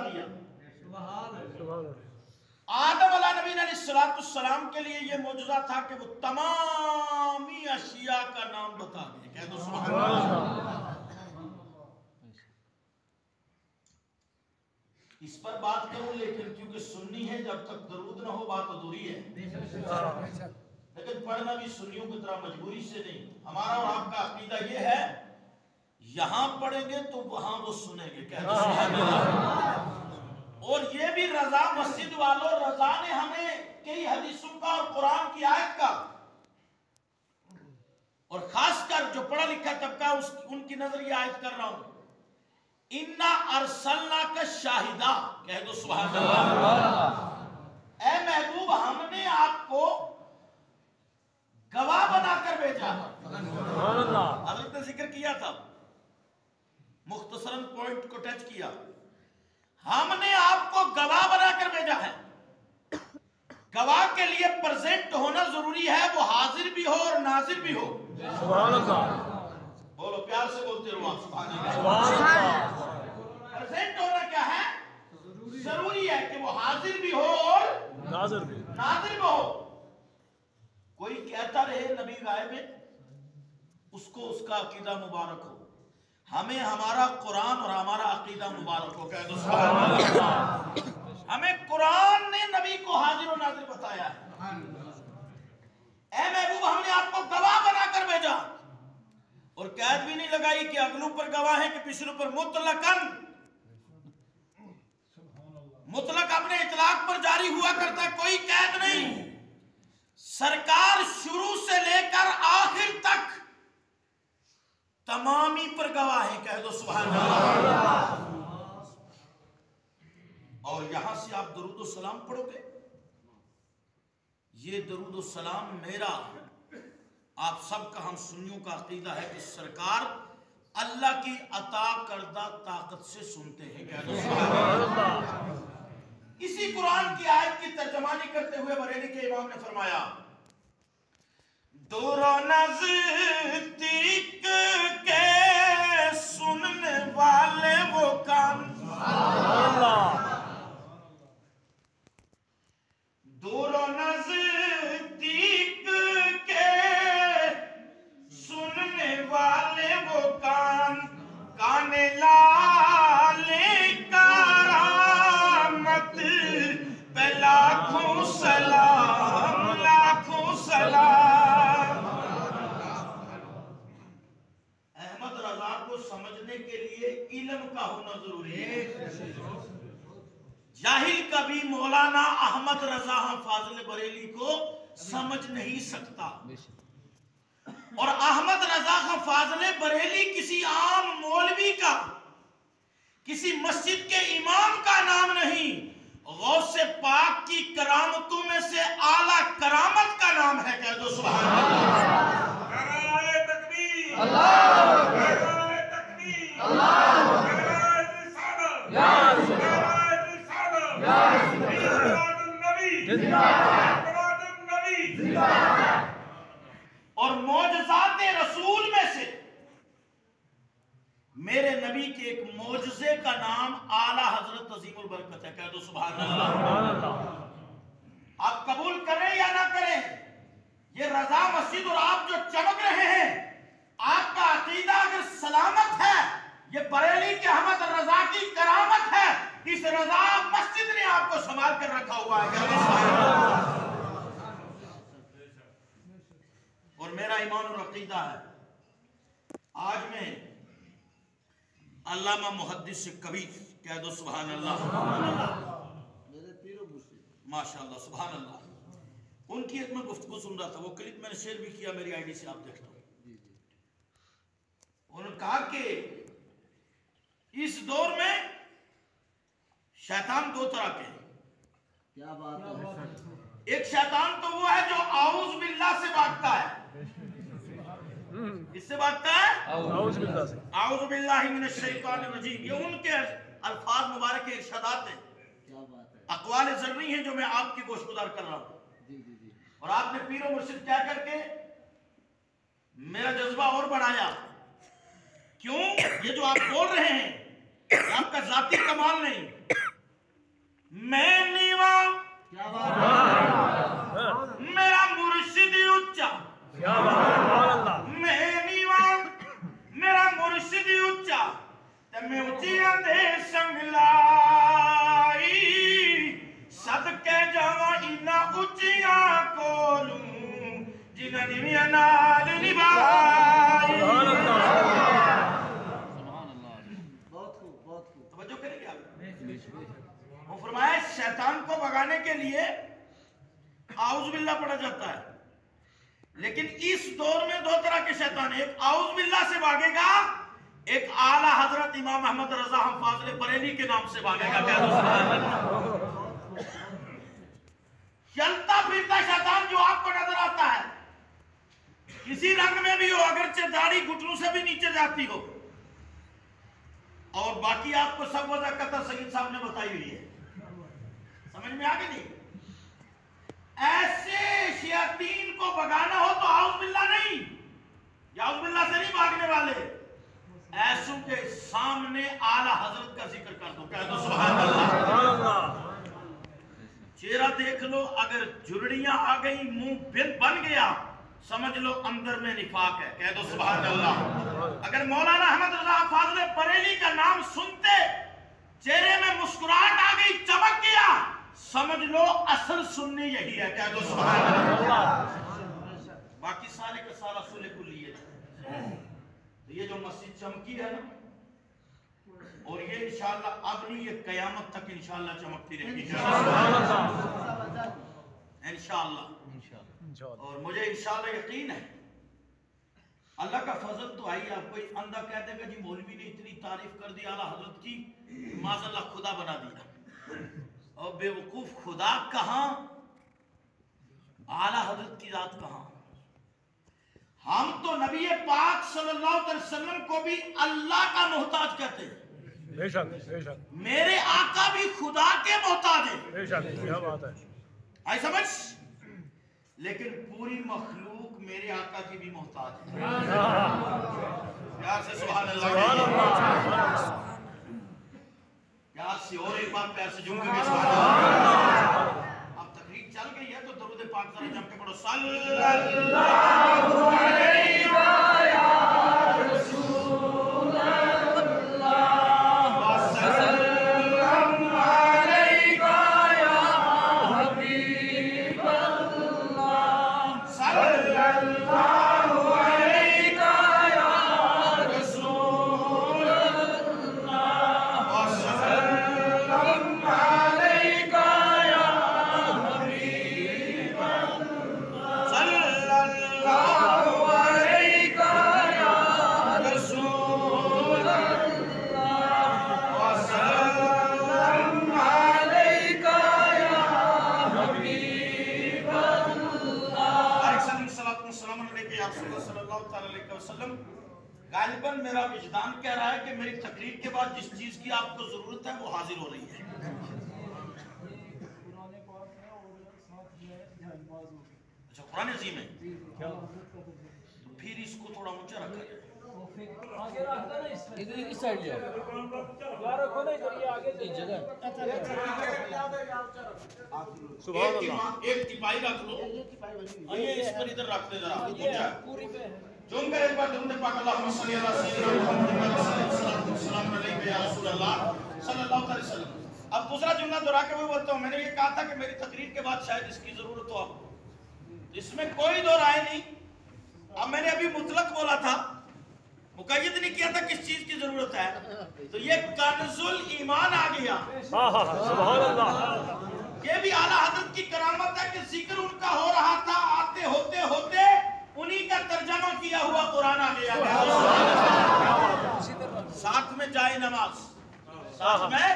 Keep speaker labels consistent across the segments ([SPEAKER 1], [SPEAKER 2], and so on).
[SPEAKER 1] दिया। आदम अला नबी अलैहिस्सलाम के लिए ये मौजूदा था कि वो तमामी अशिया का नाम बता दिए। कह दो सुभान अल्लाह। इस पर बात करूं, लेकिन क्योंकि सुन्नी है, जब तक दरूद ना हो बात अधूरी है। लेकिन पढ़ना भी सुन्नियों की तरह मजबूरी से नहीं। हमारा और आपका अकीदा ये है, यहां पढ़ेंगे तो वहां वो सुनेंगे। कह दो सुभान अल्लाह। और ये भी रजा मस्जिद वालों, रजा ने हमें कई हदीसों का और कुरान की आयत का, और खासकर जो पढ़ा लिखा तबका उनकी नजर ये आयत कर रहा हूं, इन्ना अरसलना का शाहिदा। कह दो सुभान अल्लाह। ऐ महबूब, हमने आपको गवाह बनाकर भेजा। हजरत ने जिक्र किया था, मुख्तसरन पॉइंट को टच किया। हमने आपको गवाह बनाकर भेजा है। गवाह के लिए प्रेजेंट होना जरूरी है, वो हाजिर भी हो और नाजिर भी हो। सुभान अल्लाह। बोलो, प्यार से बोलते रहो आप। सुभान अल्लाह। प्रेजेंट होना क्या है? जरूरी है कि वो हाजिर भी हो और नाजिर भी हो। कोई कहता रहे नबी गायब है, उसको उसका अकीदा मुबारक हो। हमें हमारा कुरान और हमारा अकीदा मुबारक हो। कह दो सुभान अल्लाह। हमें कुरान ने नबी को हाजिर और नाजिर बताया है। ऐ महबूब, हमने आपको गवाह बनाकर भेजा, और कैद भी नहीं लगाई कि अगलों पर गवाह है कि पिछलों पर। मुतलक अपने इतलाक पर जारी हुआ करता है, कोई कैद नहीं। सरकार शुरू से लेकर आखिर तक तमामी पर गवाह है। कह दो सुभान अल्लाह। और यहां से आप दरूद सलाम पढ़ोगे। ये दरूद सलाम मेरा, आप सबका, हम सुन्नियों का अकीदा है कि सरकार अल्लाह की अता करदा ताकत से सुनते हैं। कह दो सुभान अल्लाह। इसी कुरान की आयत की तर्जमानी करते हुए बरेली के इमाम ने फरमाया, दूरो नजदीक के सुनने वाले वो कान, दूरो नजदीक के सुनने वाले वो कान, काने लाले करामत पे लाखों सलाम, लाखों सलाम। अहमद रजा को समझने के लिए इल्म का होना जरूरी है। जाहिल कभी मौलाना अहमद रजा फाजिल बरेली को समझ नहीं सकता। और अहमद रजा फाजिल बरेली किसी आम मौलवी का, किसी मस्जिद के इमाम का नाम नहीं, गौसे पाक की करामतों में से आला करामत का नाम है। कह दो सुभान अल्लाह। नारे तकबीर, अल्लाह तकबीर, अल्लाह रिसालत, या और मौजज़ात रसूल में से मेरे नबी के एक मौजज़े का नाम आला हजरत अजीमुल बरकत है। कह दो सुभान अल्लाह। आप कबूल करें या ना करें, ये रजा मस्जिद और आप जो चमक रहे हैं, आपका अकीदा अगर सलामत है, ये बरेली के अहमद रजा की करामत है। इस रजा मस्जिद ने आपको संभाल कर रखा हुआ है। और मेरा ईमान और अकीदा है, आज मैं अल्लामा मुहद्दिस कबीर, कह दो सुभान अल्लाह, मेरे पीरो मुर्शिद माशाअल्लाह सुभान अल्लाह, उनकी एक मैं गुफ्तगू सुन रहा था, वो क्लिप मैंने शेयर भी किया मेरी आईडी से, आप देख लो। उन्होंने कहा कि इस दौर में शैतान दो तरह के हैं। क्या बात है? एक शैतान तो वो है जो आऊज़ बिल्लाह से भागता है। किससे भागता है? आऊज़ बिल्लाह से। आऊज़ बिल्लाहि मिनश शैतानिर रजीम, ये उनके अल्फाज मुबारक के इरशादात हैं। क्या बात है? अक़वाल ज़र्री हैं जो मैं आपकी गोशगुजार कर रहा हूँ। और आपने पीरो मुर्शिद क्या करके मेरा जज्बा और बढ़ाया। क्यों? ये जो आप बोल रहे हैं आपका जाती कमाल नहीं, मैं नीवा मेरा मुर्शिद उच्चा, मैं नीवा मेरा मुर्शिद उच्चा, ते मैं उच्चियां दे संगलाई, सदके जावां इना उच्चियां कोलू जिन्हां नीवियां नाल निभाई। तवज्जो करेंगे आप? वो फरमाया शैतान को भगाने के लिए आउज़ बिल्लाह पढ़ा जाता है, लेकिन इस दौर में दो तरह के शैतान, एक आउज़ बिल्लाह से भागेगा, एक आला हजरत इमाम अहमद रजा हम फाज़िल बरेली के नाम से भागेगा। क्या चलता फिरता शैतान जो आपको नजर आता है, किसी रंग में भी हो, अगरचे दाढ़ी घुटनों से भी नीचे जाती हो, और बाकी आपको सब वजह कतर सईद साहब ने बताई हुई है, समझ में आ गई नहीं? ऐसे शैतान को भगाना हो तो आउज़ बिल्लाह नहीं, आउज़ बिल्लाह से नहीं भागने वाले, ऐसों के सामने आला हजरत का जिक्र कर दो, कह दो सुभान अल्लाह। चेहरा देख लो, अगर झुर्रियां आ गई, मुंह बन गया, समझ लो अंदर में निफाक है, कह दो सुभान अल्लाह। अगर मौलाना अहमद रजा फाज़िल बरेली का नाम सुनते चेहरे में मुस्कुराहट आ गई, चमक गया, समझ लो असल सुन्नी यही है, कह दो सुभान अल्लाह। बाकी सारे का सारा सुले कुली है। ये जो मस्जिद चमकी है ना, और ये इंशाअल्लाह अब नहीं, ये कयामत तक इंशाअल्लाह चमकती रहेगी इंशाअल्लाह। और मुझे इंशाअल्लाह यकीन है, अल्लाह का फजल तो आई। आप कोई अंधा कह देगा जी मौलवी ने इतनी तारीफ कर दी आला हजरत की, माज़अल्लाह खुदा बना दिया, और बेवकूफ खुदा कहां, आला हजरत की जात कहां। हम तो नबी पाक सल्लल्लाहु अलैहि वसल्लम को भी अल्लाह का मोहताज कहते हैं, बेशक बेशक। मेरे आका भी खुदा के मोहताज है, बेशक, क्या बात है, आई समझ। लेकिन पूरी मखलूक मेरे आका की भी मोहताज है। प्यार से सुभान अल्लाह, प्यार से और एक बार प्यार से झूमेंगे सुभान अल्लाह। अब तकरीर चल गई है तो दरूद पाक जरा जम के पढ़ो, सल्लल्लाहु अलैहि गालिबन मेरा विजदान कह रहा है कि मेरी तकरीर के बाद जिस चीज की आपको जरूरत है वो हाजिर हो रही है। अच्छा, कुरान अजीम है, तो फिर इसको थोड़ा ऊंचा रखा जाए,
[SPEAKER 2] आगे रखना ना, इधर इस साइड जाओ यार, रखो ना इधर, ये आगे इस जगह।
[SPEAKER 1] सुभान अल्लाह, एक टिपाई रख लो, ये इस पर इधर रख दे जरा ऊंचा
[SPEAKER 2] पूरी पे
[SPEAKER 1] जुम कर एक बार दुरूद पाक अल्लाहुम्मा सल्ली अला सय्यिदिना मुहम्मद व सल्लम अलैहि या रसूल अल्लाह सल्लल्लाहु अलैहि वसल्लम। अब दूसरा जुमला दोहरा के वो बोलता हूं, मैंने ये कहा था कि मेरी तकरीर के बाद शायद इसकी जरूरत हो आपको, इसमें कोई दो राय नहीं। अब मैंने अभी मुतलक बोला था, मुक़य्यद नहीं किया था किस चीज की जरूरत है, तो ये कन्जुल ईमान आ गया। सुभान अल्लाह, ये भी आला हज़रत की करामत है कि जिक्र उनका हो रहा था, आते होते होते उन्हीं का तर्जमा किया हुआ कुरान आ गया। साथ में जाए नमाज, साथ में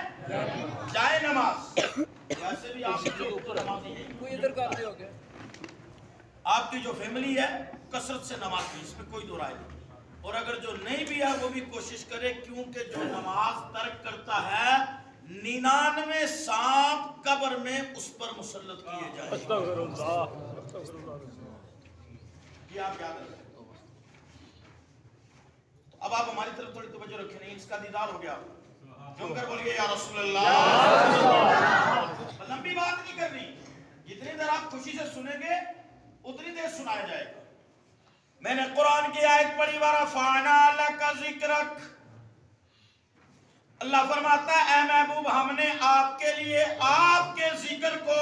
[SPEAKER 1] जाए नमाज, वैसे भी आप जो
[SPEAKER 2] कोई इधर करते हो क्या,
[SPEAKER 1] आपकी जो फैमिली है कसरत से नमाज की, इसमें कोई दो राय नहीं। और अगर जो नहीं भी है वो भी कोशिश करे, क्योंकि जो नमाज तर्क करता है 99 सांप कब्र में उस पर मुसल्लत किए जाए। ये आप याद रखें। अब आप हमारी तरफ थोड़ी तवज्जो रखें, नहीं इसका दीदार हो गया, जुमकर बोलिए या रसूल अल्लाह। की बात नहीं करनी, जितनी देर आप खुशी से सुनेंगे उतनी देर सुनाया जाएगा। मैंने कुरान की आयत पढ़ी, वारा फाना लका जिक्रक, अल्लाह फरमाता है ऐ महबूब हमने आपके लिए आपके जिक्र को,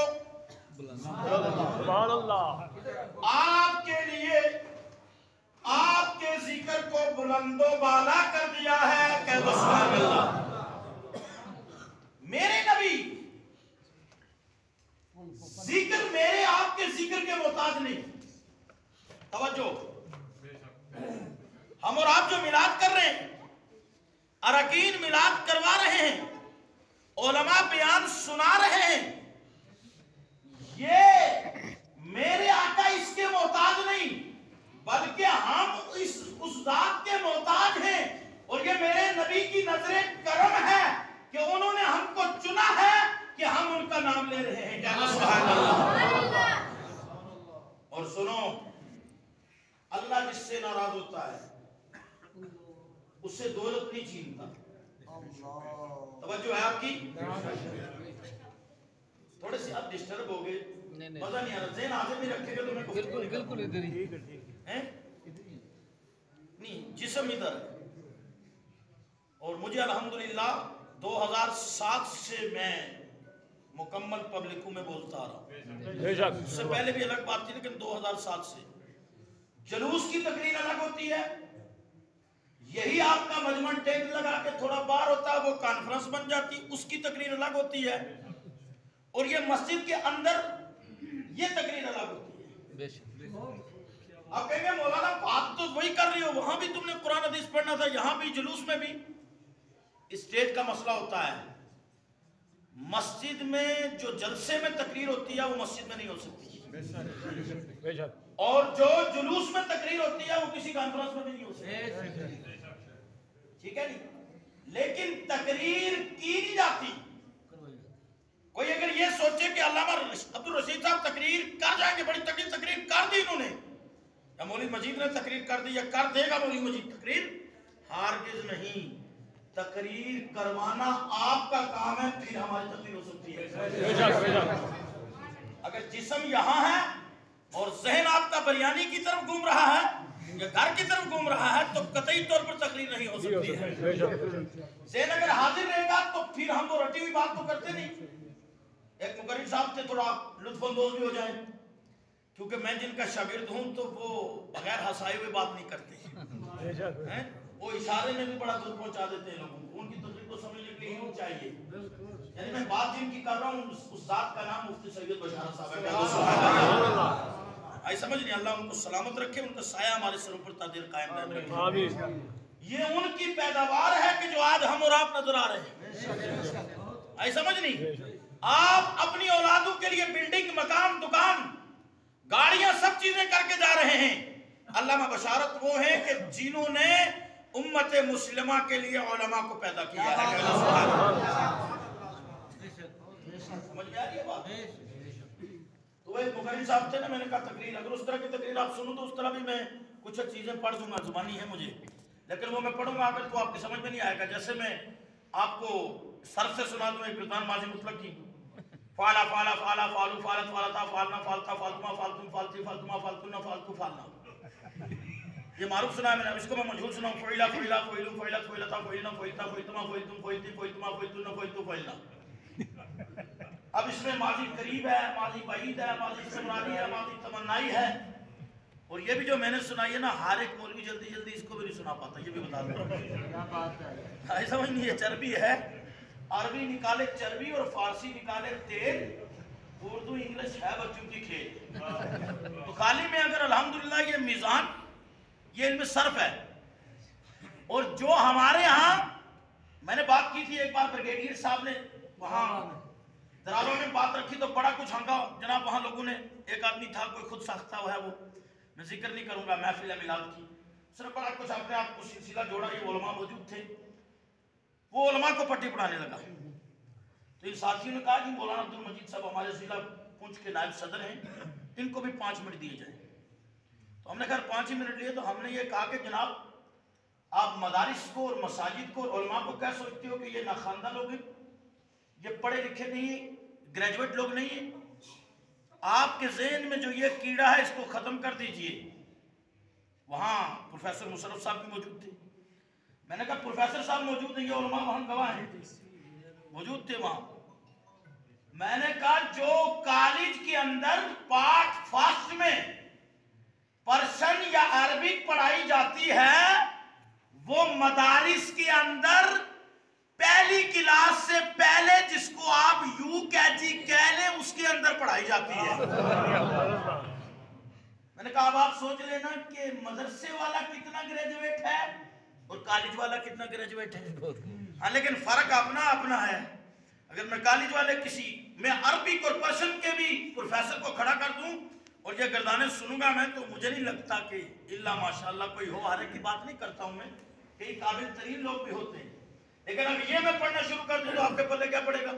[SPEAKER 1] आपके लिए आपके जिक्र को बुलंदो बाला कर दिया है। कह दो सुभान अल्लाह। मेरे नबी जिक्र मेरे आपके जिक्र के मोहताज नहीं। तवज्जो, हम और आप जो मिलाद कर रहे हैं, अरकीन मिलाद करवा रहे हैं, उलमा बयान सुना रहे हैं, ये मेरे आका इसके मोहताज नहीं, बल्कि हम उस जात के मोहताज हैं। और ये मेरे नबी की नजरे करम है कि उन्होंने हमको चुना है कि हम उनका नाम ले रहे हैं। क्या सुभान अल्लाह। और सुनो, अल्लाह जिससे नाराज होता है उससे दौलत नहीं छीनता। तवज्जो है आपकी? थोड़े से आप डिस्टर्ब हो गए, मजा नहीं आ रहा, ज़हन आगे भी रखेगा तो मैं
[SPEAKER 2] बिल्कुल बिल्कुल इधर ही
[SPEAKER 1] हैं नहीं, जिस्म इधर है। और मुझे अल्हम्दुलिल्लाह 2007 से मैं मुकम्मल पब्लिकों में बोलता आ रहा हूँ। उससे पहले भी अलग बात थी, लेकिन 2007 से जुलूस की तकरीर अलग होती है। यही आपका मजमन टेंट लगा के थोड़ा बाहर होता है, वो कॉन्फ्रेंस बन जाती, उसकी तकरीर अलग होती है। और ये मस्जिद के अंदर ये तकरीर अलग होती है। आप कहेंगे मौलाना बात तो वही कर रही हो, वहां भी तुमने कुरान हदीस पढ़ना था, यहां भी जुलूस में भी। स्टेज का मसला होता है, मस्जिद में जो जलसे में तकरीर होती है वो मस्जिद में नहीं हो सकती, और जो जुलूस में तकरीर होती है वो किसी कॉन्फ्रेंस में भी नहीं हो सकती। ठीक है नहीं, लेकिन तकरीर की नहीं जाती। कोई अगर ये सोचे कि अल्लामा अब्दुल रशीद साहब तकरीर कर जाएंगे, बड़ी तकरीर कर दी इन्होंने, या मौलवी मजीद ने तकरीर कर दी, या कर देगा मौलवी मजीद तकरीर, हारगिज़ नहीं। तकरीर करवाना आपका काम है, फिर हमारी तकरीर हो सकती है। अगर जिस्म यहाँ है और जहन आपका बिरयानी की तरफ घूम रहा है या घर की तरफ घूम रहा है, तो कतई तौर पर तकरीर नहीं हो सकती है। जहन अगर हाजिर रहेगा तो फिर हम वो रटी हुई बात तो करते नहीं। एक मुकर्रिर साहब थे, थोड़ा लुत्फअंदोज भी हो जाए, क्योंकि मैं जिनका शागिर्द हूं तो वो बगैर हंसाए हुए बात नहीं करते हैं। वो इशारे में भी बड़ा दूर पहुंचा देते हैं लोगों को, उनकी तकलीफ को समझने के लिए यूं चाहिए। यानी मैं बात जिनकी कर रहा हूँ उस जात का नाम मुफ्ती सैयद बशारत साहब है। आई समझ नहीं, अल्लाह उनको सलामत रखे, उनका साया हमारे सरों पर तादिर कायम रखे। ये उनकी पैदावार है कि जो आज हम और आप नजर आ रहे हैं। आई समझ नहीं, आप अपनी औलादों के लिए बिल्डिंग, मकान, दुकान, गाड़ियां, सब चीजें करके जा रहे हैं। अल्लामा बशारत वो हैं कि जिन्होंने उम्मत मुस्लिमा के लिए उलमा को पैदा किया है। समझ में आ रही है बात? तो एक मुकर्रिर साहब थे ना, मैंने कहा तकरीर अगर उस तरह की तकरीर आप सुनो तो उस तरह भी मैं कुछ चीजें पढ़ दूंगा, जुबानी है मुझे, लेकिन वो मैं पढ़ूंगा अगर तो आपकी समझ में नहीं आएगा। जैसे मैं आपको सर से सुना दूं एक किरदार माजी मुतलक की, फाला फाला फाला फालू फालत फालता फालना फालता फालतुमा फालतुम फालती फालतुमा फालतुना फालतू फालना, ये मारूफ सुना है मैंने। इसको मैं मजहूल सुनाऊं, फोइला फोइला फोइलू फोइला फोइलता फोइलना फोइलता फोइतुमा फोइलतुम फोइलती फोइतुमा फोइलतुना फोइलतु फोइलना। अब इसमें माजी करीब है, माजी बाईद है, माजी समरानी है, माजी तमन्नाई है। और ये भी जो मैंने सुनाई है ना, हर एक मौलवी जल्दी जल्दी इसको भी नहीं सुना पाता, ये भी बता दूं। ऐसा समझ नहीं, ये चर्बी है, अरबी निकाले चर्बी और फारसी निकाले तेल, उर्दू इंग्लिश है बच्चों की खेल। तो खाली में अगर अल्हम्दुलिल्लाह ये मीज़ान, ये इनमें सर्फ है। और जो हमारे यहाँ, मैंने बात की थी एक बार ब्रिगेडियर साहब ने वहाँ दरारों में बात रखी तो बड़ा कुछ हंगामा जनाब, वहाँ लोगों ने, एक आदमी था कोई खुद साख्ता हुआ है, वो मैं जिक्र नहीं करूंगा, महफिल मिलाद की, उसने बड़ा कुछ अपने आप को सिलसिला जोड़ा। ये उलमा मौजूद थे, वो उलमा को पट्टी पढ़ाने लगा। तो इन साथियों ने कहा कि मौलाना अब्दुल मजीद साहब हमारे जिला पुंछ के नायब सदर हैं, इनको भी 5 मिनट दिए जाए। तो हमने खैर 5 ही मिनट लिए। तो हमने ये कहा कि जनाब आप मदारिस को और मसाजिद को और उलमा को क्या सोचते हो कि ये नाखानदा लोग हैं, ये पढ़े लिखे नहीं, ग्रेजुएट लोग नहीं है। आपके ज़हन में जो ये कीड़ा है इसको खत्म कर दीजिए। वहां प्रोफेसर मुशर्रफ साहब भी मौजूद थे। मैंने कहा प्रोफेसर साहब मौजूद नहीं है, उलमा वहां गवाह हैं, मौजूद थे वहां। मैंने कहा जो कॉलेज के अंदर पार्ट फर्स्ट में पर्शियन या अरबिक पढ़ाई जाती है, वो मदारिस के अंदर पहली क्लास से पहले जिसको आप UKG कह लें उसके अंदर पढ़ाई जाती है। मैंने कहा अब आप सोच लेना कि मदरसे वाला कितना ग्रेजुएट है और कॉलेज वाला कितना ग्रेजुएट है। हाँ, लेकिन फर्क अपना अपना है। अगर मैं कॉलेज वाले मैं अरबिक और पर्शियन के भी प्रोफेसर को खड़ा कर दूं और ये गर्दाने सुनूंगा मैं, तो मुझे नहीं लगता कि इल्ला माशाअल्लाह कोई हो। हर एक की बात नहीं करता हूं मैं, कई काबिल तरीन लोग भी होते हैं। लेकिन अब ये मैं पढ़ना शुरू कर दूं तो आपके पल्ले क्या पड़ेगा।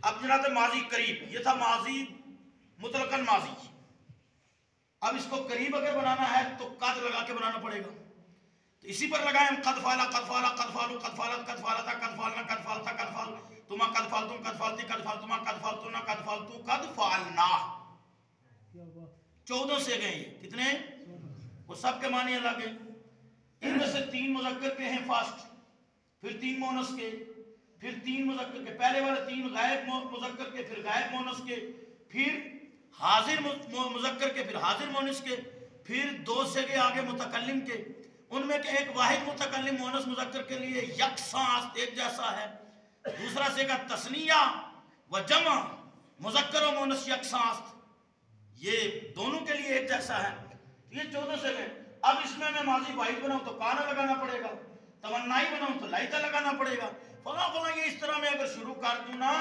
[SPEAKER 1] अब जनाते माजी करीब, ये था माजी मुतलकन माजी। अब इसको करीब अगर बनाना है तो कद लगा के बनाना पड़ेगा। तो इसी पर लगाए हम कद फाला, कद फाला, कद फालू, कद फालत, कद फालता, कद फालना, कद फालता, कद फाल तुमा, कद फाल तुम, कद फालती, कद फाल तुमा, कद फाल तुना, कद फाल तू, कद फालना। 14 से गए। कितने? वो सब के मानी अलग है। इनमें से 3 मुज़क्कर के हैं फर्स्ट, फिर 3 मोनस के, फिर 3 मुज़क्कर के, पहले वाले 3 गायब मुज़क्कर के, फिर गायब मोनस के, फिर हाजिर मुज़क्कर के, फिर हाजिर मोनस के, फिर 2 से गए आगे मुतकल्लिम के। उनमें के एक वाहिद मुतकल्लिम मोनस मुज़क्कर के लिए यकसां एक जैसा है। दूसरा सेगा तस्निया व जमा मुज़क्कर और मोनस यकसां, ये दोनों के लिए एक जैसा है। ये 14 से गए। अब इसमें मैं माजी वाहिद बनाऊं तो काना लगाना पड़ेगा, तमन्नाई बनाऊं तो लाइता लगाना पड़ेगा, फला फला। ये इस तरह मैं अगर शुरू कर दूं ना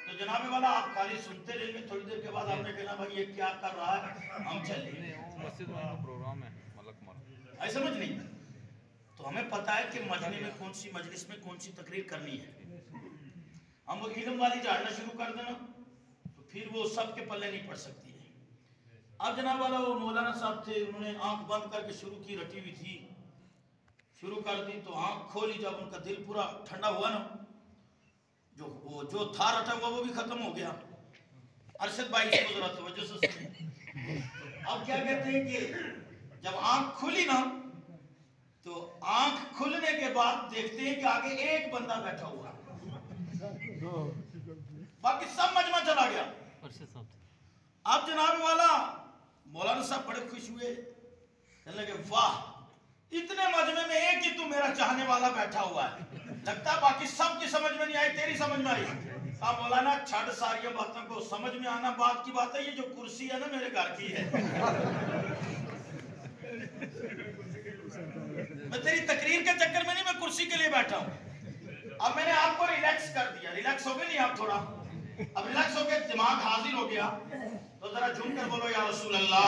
[SPEAKER 1] तो जनाबे वाला आप खाली सुनते रहेंगे। थोड़ी देर के बाद आपने कहना भाई ये क्या कर रहा है, हम चले।
[SPEAKER 3] मस्जिद में प्रोग्राम है मलक मर,
[SPEAKER 1] ऐसा समझ नहीं। तो हमें पता है कि मजमे में कौन सी मजलिस में कौन सी तकरीर करनी है। हम वो इल्म वाली झाड़ना शुरू कर देना तो फिर वो सबके पल्ले नहीं पड़ सकती है। अब जनाब वाला वो मौलाना साहब थे, उन्होंने आंख बंद करके शुरू की, रटी हुई थी, शुरू कर दी। तो आंख खोली, जब उनका दिल पूरा ठंडा हुआ ना, जो था रटा हुआ वो भी खत्म हो गया। अरशद भाई इसको जरा तवज्जो से सुनिए। अब क्या कहते हैं कि जब आंख खुली ना तो आंख खुलने के बाद देखते हैं कि आगे एक बंदा बैठा हुआ, बाकी सब मजमा चला गया। अब जनाब वाला मौलाना साहब बड़े खुश हुए, कहने लगे वाह इतने मजमे में एक ही तू मेरा चाहने वाला बैठा हुआ है, लगता बाकी सब की समझ में नहीं आई, तेरी समझ में आई। कहा मौलाना छड़ सारी बातों को समझ में आना बात की बात है, ये जो कुर्सी है ना मेरे घर की है। मैं तेरी तकरीर के चक्कर में नहीं, मैं कुर्सी के लिए बैठा हूं। अब मैंने आपको रिलैक्स कर दिया। रिलैक्स हो गए नहीं आप थोड़ा? अब रिलैक्स हो गए, दिमाग हाजिर हो गया, तो जरा झूम कर बोलो या रसूल अल्लाह।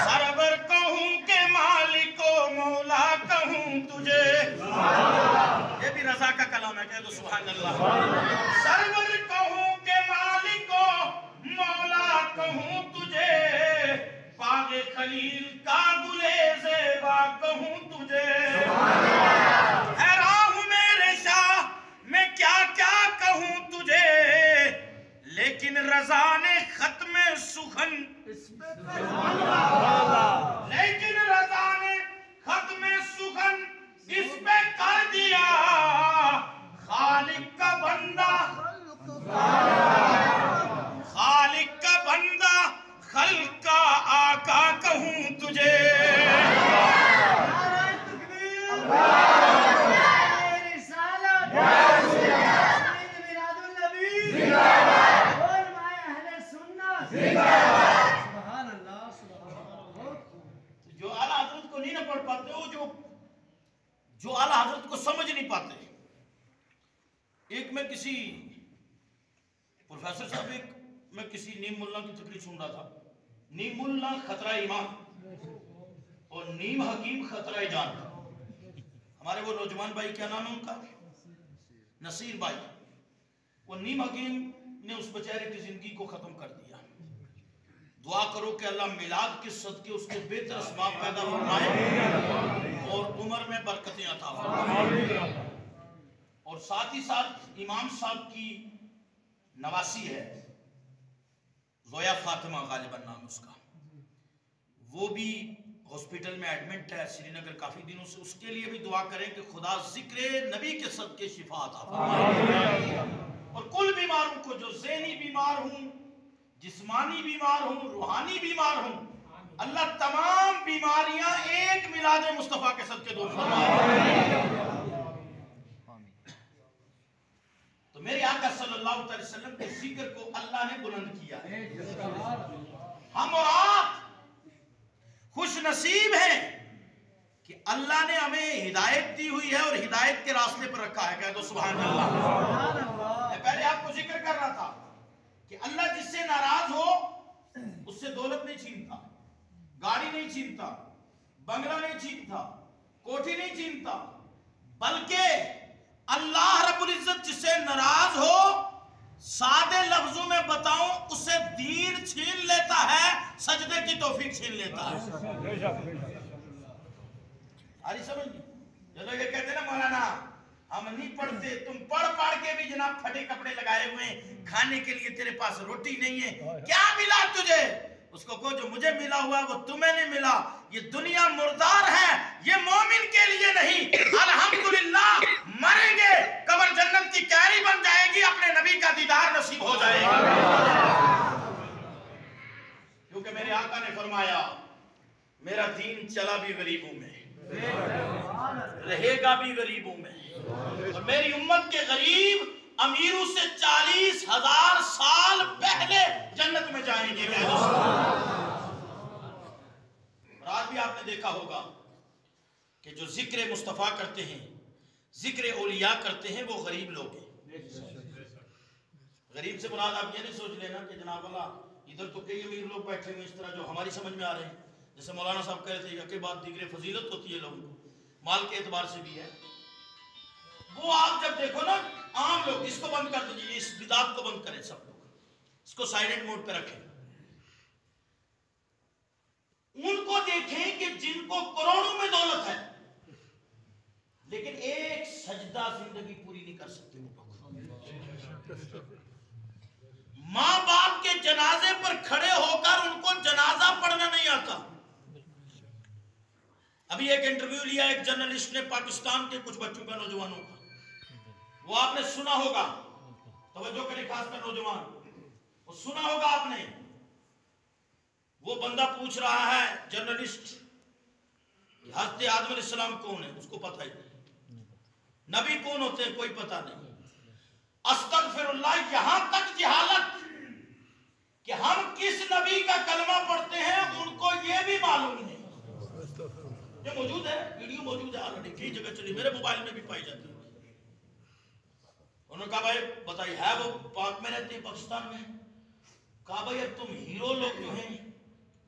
[SPEAKER 1] सरवर कहूं के मालिको मौला कहूं तुझे, ये भी रजा का कलाम है, कह दो सुभान अल्लाह। सरवर कहूं के मालिको मौला कहूं तुझे, बागे खलील का गुले ज़ेबा कहूं तुझे। हैरान हूं मेरे शाह मैं क्या क्या कहूं तुझे, लेकिन रजा ने खत्म सुखन, लेकिन रजा ने खत्म सुखन इस पे कर दिया। खालिक का बंदा, खालिक का बंदा खल्क का आका कहूं तुझे। जो आला हजरत को नहीं ना पढ़ पाते हो, जो आला हजरत को समझ नहीं पाते। एक मैं किसी प्रोफेसर साहब मैं किसी नीम मुल्ला की तकरीर सुन रहा था। नीम मुल्ला खतरा ईमान और नीम हकीम खतरा जान। हमारे वो नौजवान भाई क्या नाम है उनका, नसीर भाई। वो नीम हकीम ने उस बेचारे की जिंदगी को खत्म कर दिया। दुआ करो कि अल्लाह मिलाद के सदके उसको बेहतर असबाब पैदा फरमाए और उम्र में बरकतें अता फरमाए। और साथ ही साथ इमाम साहब की नवासी है, जोया फातिमा गालिबन नाम उसका, वो भी हॉस्पिटल में एडमिट है श्रीनगर काफी दिनों से। उसके लिए भी दुआ करें कि खुदा जिक्र नबी के सदके शिफा अता फरमाए। और कुल बीमारों को, जो ज़हनी बीमार हूं, जिस्मानी बीमार हूं, रूहानी बीमार हूं, अल्लाह तमाम बीमारियां एक मिलाद मुस्तफा के सदके दूर फरमाए। तो मेरे आका सल्लल्लाहु अलैहि वसल्लम के जिक्र को अल्लाह ने बुलंद किया है। हम और आप खुश नसीब हैं कि अल्लाह ने हमें हिदायत दी हुई है और हिदायत के रास्ते पर रखा है। कह दो सुभान अल्लाह। मैं पहले आपको जिक्र कर रहा था कि अल्लाह जिससे नाराज हो उससे दौलत नहीं छीनता, गाड़ी नहीं छीनता, बंगला नहीं छीनता, कोठी नहीं छीनता, बल्कि अल्लाह रब्बुल इज्जत जिससे नाराज हो, सादे लफ्जों में बताऊं, उसे दीन छीन लेता है, सजदे की तौफीक छीन लेता है। अरे समझ नहीं, जो लोग ये कहते हैं ना मौलाना हम नहीं पढ़ते, तुम पढ़ पढ़ के भी जनाब फटे कपड़े लगाए हुए, खाने के लिए तेरे पास रोटी नहीं है, क्या मिला तुझे? उसको कहो जो मुझे मिला हुआ वो तुम्हें नहीं मिला। ये दुनिया मुर्दार है, ये मोमिन के लिए नहीं। अल्हम्दुलिल्लाह, मरेंगे कब्र जन्नत की क्यारी बन जाएगी, अपने नबी का दीदार नसीब हो जाएगा। क्योंकि मेरे आका ने फरमाया मेरा दीन चला भी गरीबों में, रहेगा भी गरीबों में, और मेरी उम्मत के गरीब अमीरों से 40,000 साल पहले जन्नत में जाएंगे। और आज भी आपने देखा होगा कि जो जिक्र मुस्तफा करते हैं, जिक्र औलिया करते हैं, वो गरीब लोग हैं। गरीब से मुराद आप ये नहीं सोच लेना कि जनाब अल्लाह इधर तो कई अमीर लोग बैठे हुए इस तरह जो हमारी समझ में आ रहे हैं। जैसे मौलाना साहब कह रहे थे यके बाद दिक्र फजीलत होती है लोगों को, माल के एतबार से भी है। वो आप जब देखो ना, आम लोग, इसको बंद कर दीजिए, इस बिदात को बंद करें सब लोग, इसको साइलेंट मोड पे रखें। उनको देखें कि जिनको करोड़ों में दौलत है, लेकिन एक सजदा जिंदगी पूरी नहीं कर सकते वो लोग। मां बाप के जनाजे पर खड़े होकर उनको जनाजा पढ़ना नहीं आता। अभी एक इंटरव्यू लिया एक जर्नलिस्ट ने पाकिस्तान के कुछ बच्चों का, नौजवानों का, वो आपने सुना होगा, तवज्जो करें खासकर नौजवान, वो सुना होगा आपने। वो बंदा पूछ रहा है जर्नलिस्ट, हज़रत आदम अलैहिस्सलाम कौन है, उसको पता ही नहीं। नबी कौन होते हैं, कोई पता नहीं। अस्तगफिरुल्लाह, यहां तक जहालत कि हम किस नबी का कलमा पढ़ते हैं उनको ये भी मालूम नहीं। ये मौजूद है, वीडियो मौजूद है ऑलरेडी, कई जगह चली, मेरे मोबाइल में भी पाई जाती है। उन्होंने कहा भाई बताइए, है वो पाक में रहते हैं, पाकिस्तान में? कहा भाई अब तुम हीरो लोग जो हैं,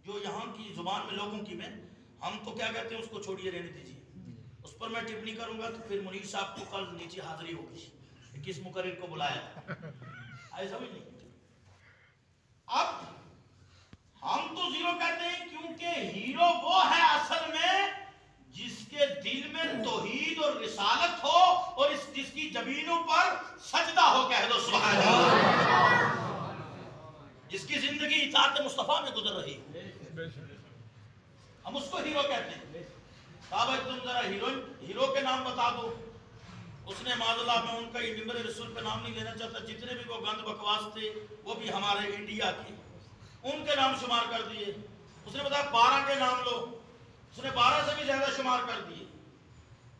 [SPEAKER 1] जो यहाँ की जुबान में लोगों की में, हम तो क्या कहते हैं उसको छोड़िए, रहने दीजिए, उस पर मैं टिप्पणी करूंगा तो फिर मुनीर साहब को कल नीचे हाजिरी होगी, किस मुकर्रिर को बुलाया, ऐसा भी नहीं। अब हम तो जीरो कहते हैं क्योंकि हीरो वो है असल में जिसके दिल में तौहीद और रिसालत हो और जिसकी जमीनों पर सजदा हो। कह दो सुभान अल्लाह। जिसकी जिंदगी इताअत मुस्तफा में गुजर रही, हम उसको हीरो कहते हैं। कहा भाई तुम जरा हीरो के नाम बता दो। उसने माज़अल्लाह, मैं उनका ये मिंबर रसूल पे नाम नहीं लेना चाहता, जितने भी वो गंद बकवास थे वो भी हमारे इंडिया के, उनके नाम शुमार कर दिए। उसने बताया 12 के नाम लो, उसने 12 से भी ज्यादा शुमार कर दिए।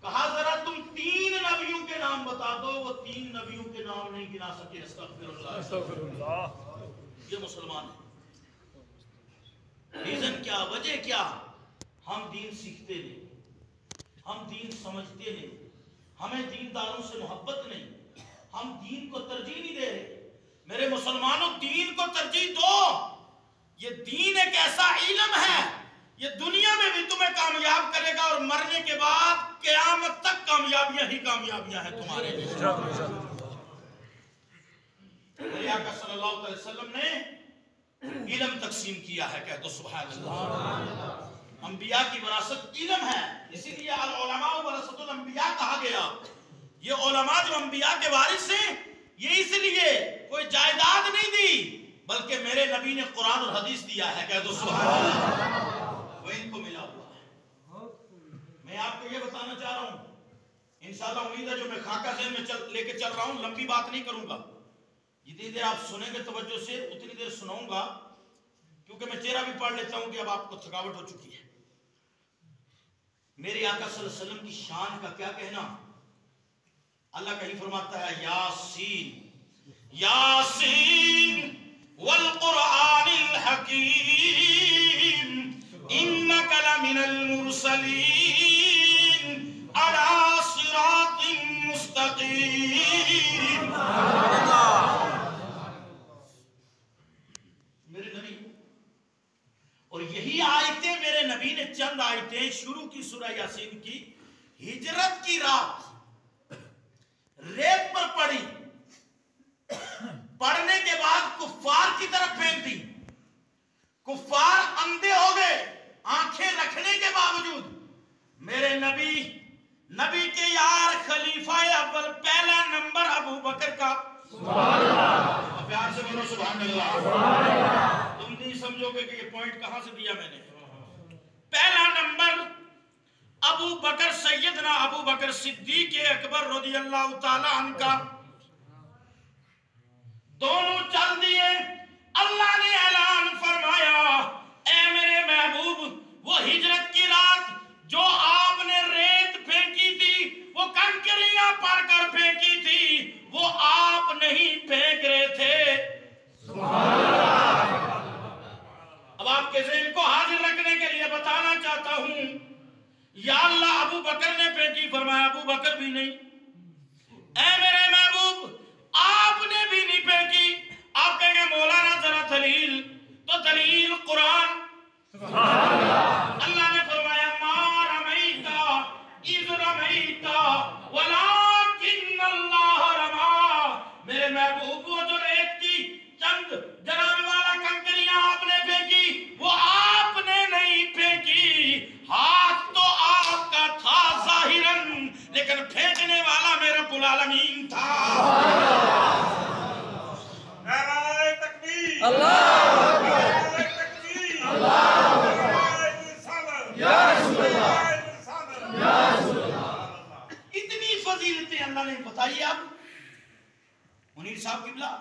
[SPEAKER 1] कहा जरा तुम 3 नबियों के नाम बता दो, वो 3 नबियों के नाम नहीं गिना सके। अस्तगफिरुल्लाह। ये मुसलमान है। रीजन क्या, वजह क्या? हम दीन सीखते नहीं, हम दीन समझते नहीं, हमें दीनदारों से मोहब्बत नहीं, हम दीन को तरजीह नहीं दे रहे। मेरे मुसलमानों, दीन को तरजीह दो। ये दीन एक ऐसा इल्म है, ये दुनिया में भी तुम्हें कामयाब करेगा और मरने के बाद क़यामत तक कामयाबियां ही कामयाबियां हैं तुम्हारे लिए। मेरे आका सल्लल्लाहु अलैहि वसल्लम ने इल्म तकसीम किया है। कह दो सुभान अल्लाह। अंबिया की विरासत इल्म है, इसीलिए अल उलमा वरसतुल अंबिया कहा गया। ये उलमा जो अंबिया के वारिस हैं, ये इसलिए कोई जायदाद नहीं दी, बल्कि मेरे नबी ने कुरान और हदीस दिया है। कह दो सुभान अल्लाह। वो इनको मिला हुआ है। मैं आपको ये बताना चाह रहा हूं, इंशाअल्लाह उम्मीद है जो मैं खाका ज़हन में लेके चल रहा हूं, लंबी बात नहीं करूंगा। जितनी देर आप सुनेंगे तवज्जो से उतनी देर सुनाऊंगा, क्योंकि मैं चेहरा भी पढ़ लेता हूं कि अब आपको थकावट हो चुकी है। मेरे आका सल्लल्लाहु अलैहि वसल्लम की शान का क्या कहना। अल्लाह कहीं फरमाता है यासीन यासीन वल कुरआनिल हकीम इन्नका लमिनल मुरसलीन अला सिरातिन मुस्तकीम। मेरे नबी, और यही आयतें मेरे नबी ने चंद आयतें शुरू की सूरह यासीन की हिजरत की रात रेत पर पड़ी, पढ़ने के बाद कुफ्फार की तरफ फेंक दी। कुफ्फार अंधे हो गए आंखें रखने के बावजूद। मेरे नबी के यार खलीफा अव्वल पहला नंबर अबू बकर का, सुभान अल्लाह, प्यार से बोलो सुभान अल्लाह। तुम नहीं समझोगे कि ये पॉइंट कहां से दिया मैंने। पहला नंबर अबू बकर, सैयदना अबू बकर सिद्दीक अकबर रज़ियल्लाहु ताला अन्हु का। दोनों चल दिए। अल्लाह ने ऐलान फरमाया, ऐ मेरे महबूब, वो हिजरत की रात जो आपने रेत फेंकी थी, वो कंकरियां पड़कर फेंकी थी, वो आप नहीं फेंक रहे थे। अब आपके ज़हन को हाजिर रखने के लिए बताना चाहता हूं, या अल्लाह अबू बकर ने फेंकी, फरमाया अबू बकर भी नहीं। ऐ मेरे महबूब, आपने भी नहीं फेंकी। आप कहेंगे मौलाना जरा दलील, तो दलील कुरान। अल्लाह ने फरमाया मा रमैता इज़ रमैता वलाकिन्नल्लाह रमा। मेरे महबूब, वो जो रेत की चंद जनाब वाला कंकरियां आपने फेंकी, वो आपने नहीं फेंकी। हाथ तो आपका था जाहिरन, लेकिन फेंकने वाला मेरा रब्बुल आलमीन था। नारे तकबीर, अल्लाहू तकबीर, अल्लाहू या रसूल अल्लाह, या रसूल अल्लाह। इतनी फजीलतें अल्लाह ने बताई। अब मुनीर साहब किबला,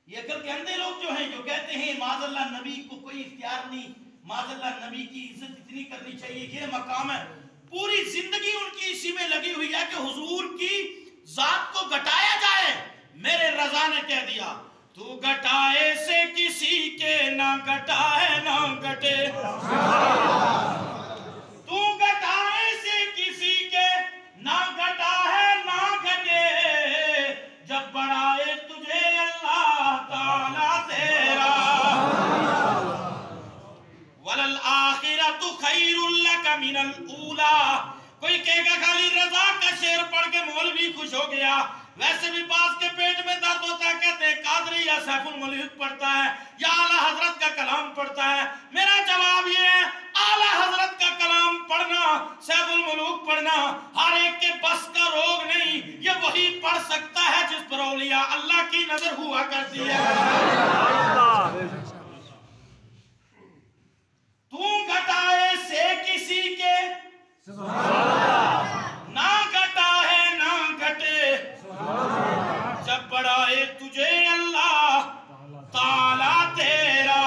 [SPEAKER 1] ये अकल के अंधे लोग जो हैं, जो कहते हैं माज़अल्लाह नबी को कोई इख्तियार नहीं, माज़अल्लाह नबी की इज्जत इतनी करनी चाहिए, ये मकाम है। पूरी जिंदगी उनकी इसी में लगी हुई है कि हुजूर की जात को घटाया जाए। मेरे रजा ने कह दिया, तू घटाए से किसी के ना घटाए ना घटे, तू घटाए से किसी के ना घटा है ना घटे, जब बढ़ाए तुझे अल्लाह ताला तेरा। वलल आखिरतु खैरुल लका मिनल ऊला। कोई कहेगा खाली रजा का शेर पढ़ के मौलवी खुश हो गया, वैसे भी बास के पेट में दर्द होता है, कहते हैं कादरी या सैफुल मलूक पढ़ता है या आला हजरत का कलाम पढ़ता है। मेरा जवाब ये है, आला हजरत का कलाम पढ़ना, सैफुल मलूक पढ़ना हर एक के बस का रोग नहीं। ये वही पढ़ सकता है जिस पर औलिया अल्लाह की नजर हुआ करती है। तू घटाए से किसी के ना घटा है ना घटे, जब बढ़ाए तुझे अल्लाह ताला तेरा।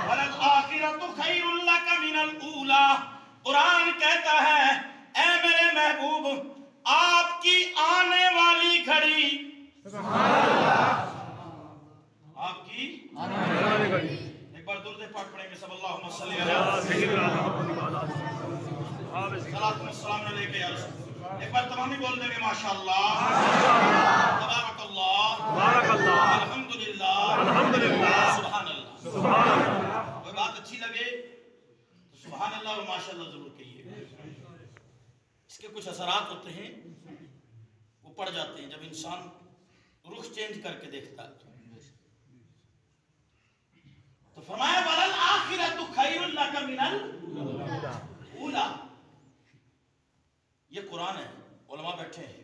[SPEAKER 1] वलल आखिरतु खैरुल लका मिनल ऊला। कुरान कहता है, ऐ मेरे महबूब, आपकी आने वाली घड़ी, आपकी आने वाली घड़ी। एक बार दुरूद पाक पढ़ेंगे सब, अल्लाहुम्मा सल्ली अला सय्यिदिना सलाम अलैका या रसूल। एक बार तमामी बोल देंगे माशाअल्लाह, तबारकल्लाह, तबारकल्लाह, अल्हम्दुलिल्लाह, अल्हम्दुलिल्लाह, सुभान अल्लाह, सुभान अल्लाह। कोई बात अच्छी लगे तो सुभान अल्लाह और माशाअल्लाह जरूर कहिए। इसके कुछ असरात होते हैं, वो पड़ जाते हैं जब इंसान रुख चेंज करके देखता है। तो फरमाया वलल आखिरतु खैरुल लका मिनल ऊला। ये कुरान है, उलमा बैठे हैं।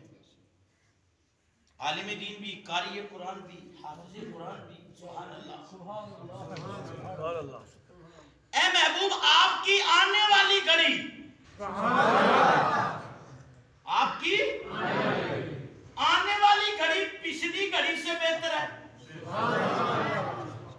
[SPEAKER 1] आलिम दीन भी, कारी कुरान भी, हाफिज कुरान भी। सुभान अल्लाह। ए महबूब, आपकी आने वाली घड़ी, आपकी आने वाली घड़ी पिछली घड़ी से बेहतर है।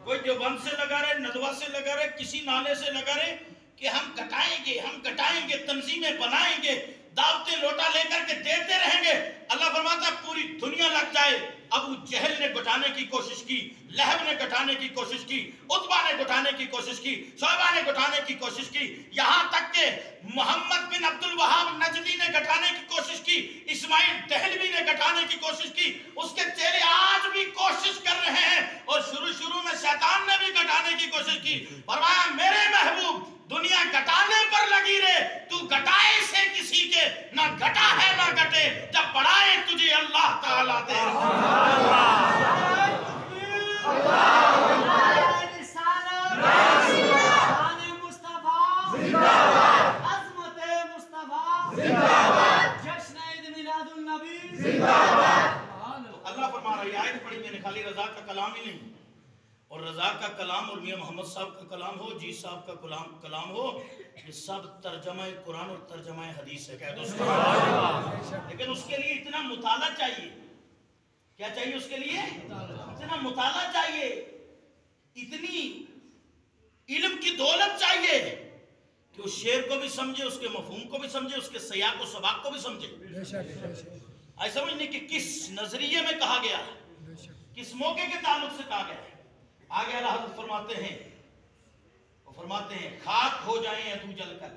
[SPEAKER 1] कोई देवबंद से लगा रहे, नदवा से लगा रहे, किसी नाले से लगा रहे कि हम घटाएंगे, तंजीमें बनाएंगे, दावतें लोटा लेकर के देते रहेंगे। अल्लाह फरमाता है पूरी दुनिया लग जाए। अबू जहल ने घटाने की कोशिश की, लहब ने घटाने की कोशिश की, उतबा ने घटाने की कोशिश की, शोबा ने घटाने की कोशिश की, यहाँ तक के मोहम्मद बिन अब्दुल वहाब नजदी ने घटाने की कोशिश की, इस्माइल दहलवी ने घटाने की कोशिश की, उसके चेले आज भी कोशिश कर रहे हैं। और शुरू में शैतान ने भी घटाने की कोशिश की। फरमाया मेरे महबूब, दुनिया घटाने पर लगी रे, तू घटाए से किसी के ना घटा है ना घटे, जब बढ़ाए तुझे अल्लाह ताला दे। अल्लाह फरमा रहा है, आयत पढ़ी मैंने, खाली रजा का कलाम ही नहीं, और रजा का कलाम और मियां मोहम्मद साहब का कलाम हो, जी साहब का कलाम हो, ये सब तर्जमा कुरान और तर्जमा हदीस है। कह दो लेकिन उसके लिए इतना मुताला चाहिए। क्या चाहिए उसके लिए? इतना मुताला चाहिए, इतनी इल्म की दौलत चाहिए कि उस शेर को भी समझे, उसके मफहूम को भी समझे, उसके सयाक और सबाक को भी समझे। आई समझने कि किस नजरिए में कहा गया, किस मौके के ताल्लुक से कहा गया। आगे अल्लाह हज़रत फरमाते हैं खाक हो जाएं अदू जलकर।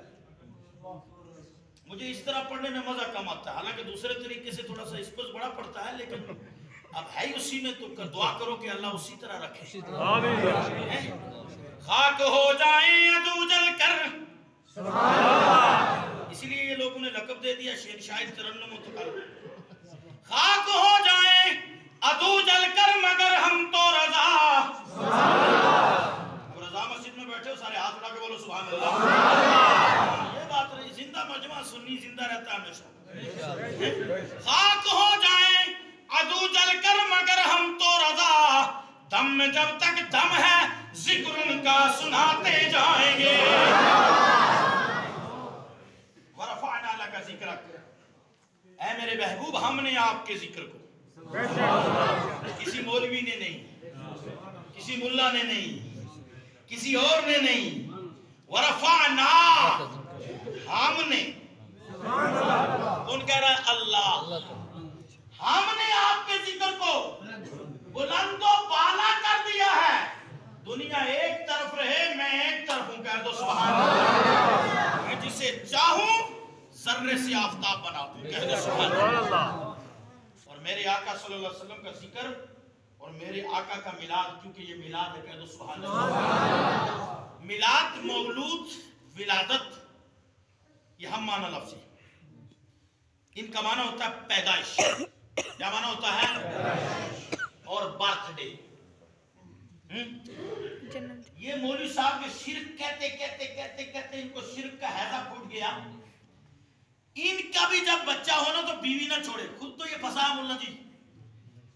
[SPEAKER 1] मुझे इस तरह पढ़ने में मजा कम आता है, हालांकि दूसरे तरीके से थोड़ा सा स्पेस बड़ा पड़ता है, लेकिन अब है ही उसी में, तो दुआ करो कि अल्लाह उसी तरह रखे। खाक हो जाएं अदू जलकर, इसीलिए ये लोगों ने लक़ब दे दिया शेरशाह तरन्नुम मुतकल्लिम। खाक हो जाएं अदू जलकर मगर हम तो रजा। अब रजा मस्जिद में बैठे हो, सारे हाथ उठा के बोलो सुभान अल्लाह। ये बात रही, जिंदा मजमा सुन्नी जिंदा रहता है हमेशा। खाक हो जाएं अदू जलकर मगर हम तो रजा, दम में जब तक दम है जिक्र उनका सुनाते जाएंगे। वरफ़अना लका ज़िक्रक, ऐ मेरे महबूब हमने आपके जिक्र को, किसी मौलवी ने नहीं, किसी मुल्ला ने नहीं, किसी और ने नहीं, वरफ़अना हमने, कौन कह रहा है? अल्लाह। हमने आपके जिक्र को बुलंदो बाला कर दिया है। दुनिया एक तरफ रहे, मैं एक तरफ हूं। कह दो सुभान अल्लाह। मैं जिसे चाहूं जर्रे से आफताब बना दूं। कह दो सुभान अल्लाह। और मेरे आका सल्लल्लाहु अलैहि वसल्लम का जिक्र और मेरे आका का मिलाद, क्योंकि ये मिलाद है। कह दो सुभान अल्लाह। मिलाद, मौलूद, विलादत, ये हम माना लफ्ज़ है। इनका माना होता है पैदाइश। क्या माना होता है? और बर्थडे। ये मौलवी साहब के शिर्क कहते कहते कहते कहते इनको शिर्क का हैजा फूट गया। इनका भी जब बच्चा हो ना तो बीवी ना छोड़े। खुद तो ये फंसा मुल्ला जी,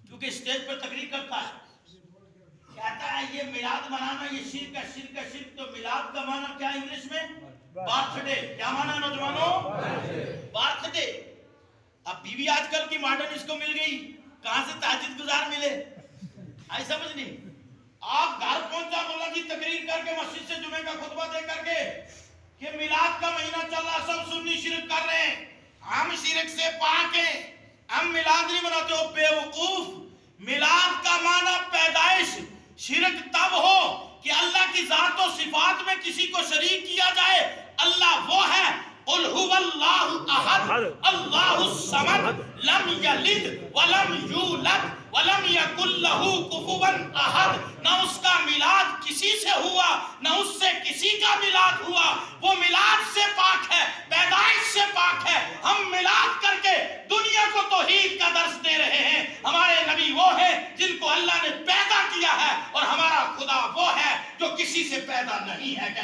[SPEAKER 1] क्योंकि स्टेज पर तकरीर करता है, कहता है ये मिलाद मनाना ये शिर्क है, शिर्क है, शिर्क। तो मिलाद का माना क्या इंग्लिश में? बर्थडे। क्या माना नौजवानों? बर्थडे। अब बीवी आजकल की मॉडर्न इसको मिल गई, कहां से ताजिद गुजार मिले? आई समझ नहीं। आप घर पहुंचा मुल्ला जी तकरीर करके, मस्जिद से जुमे का खुतबा दे करके कि मिलाद का महीना चल रहा, सब सुन्नी शिरक कर रहे हैं, हम शिरक से पाक हैं, हम मिलाद नहीं मनाते हो। बेवकूफ। मिलाद का माना पैदाइश। शिरक तब हो कि अल्लाह की जात और सिफात में किसी को शरीक किया जाए। अल्लाह वो है, कुल हुवल्लाहु अहद अल्लाहुस समद लम यलिद वलम यूलद वलम यकुल लहू कुफुवन अहद। ना उसका मिलाद किसी से हुआ, ना उससे किसी का मिलाद हुआ। वो मिलाद से पाक है, पैदाइश से पाक है। हम मिलाद करके दुनिया को तौहीद का दर्स दे रहे हैं। हमारे नबी वो है जिनको अल्लाह ने पैदा किया है, और हमारा खुदा वो है जो किसी से पैदा नहीं है। क्या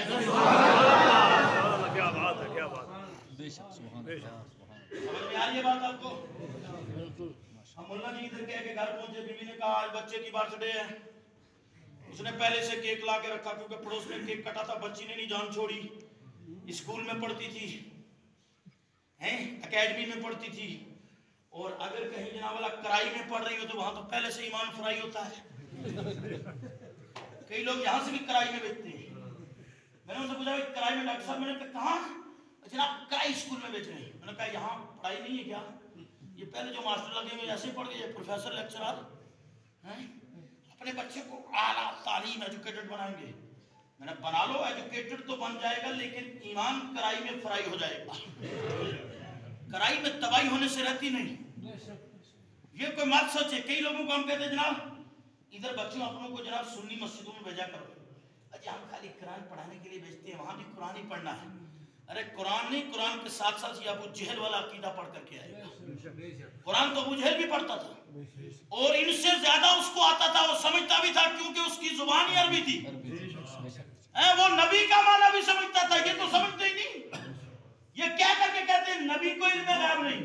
[SPEAKER 1] बात है, क्या बात। समझ में आ रही है बात आपको? हम मुल्ला जी इधर कह के घर पहुंचे, बीवी ने कहा आज बच्चे की बर्थडे है। उसने पहले से केक ला के रखा क्योंकि पड़ोस में केक कटा था, बच्ची ने नहीं जान छोड़ी। स्कूल में पढ़ती थी, हैं एकेडमी में पढ़ती थी, और अगर कहीं जनाब वाला कराई में पढ़ रही हो तो वहां तो पहले से ईमान फ्राई होता है। कई लोग यहाँ से भी कराई में बेचते हैं। मैंने उनसे पूछा कराई में डॉक्टर साहब, मैंने कहा कहाँ? जनाब कराई स्कूल में बेच रहे हैं। मैंने कहा यहाँ पढ़ाई नहीं है क्या? ये पहले जो मास्टर लगे हुए ऐसे पढ़ गए प्रोफेसर लेक्चरर हैं, अपने बच्चे को आला तालीम एजुकेटेड बनाएंगे। मैंने बना लो, एजुकेटेड तो बन जाएगा लेकिन ईमान कराई में फ्राई हो जाएगा। कराई में तबाही होने से रहती नहीं, ये कोई मत सोचे। कई लोगों को हम कहते हैं जनाब इधर बच्चों अपनों को जनाब सुन्नी मस्जिदों में भेजा करो। अच्छा हम खाली कुरान पढ़ाने के लिए भेजते हैं, वहां भी कुरान ही पढ़ना है। अरे कुरान नहीं, कुरान के साथ साथ ये अबू जहल वाला अकीदा पढ़ करके आएगा। कुरान तो अबू जहल भी पढ़ता था और इनसे ज्यादा उसको आता था, वो समझता भी था क्योंकि उसकी जुबान ही अरबी थी। वो नबी का माना भी समझता था, ये तो समझते ही नहीं। ये क्या करके कहते हैं नबी को इल्म गैब नहीं।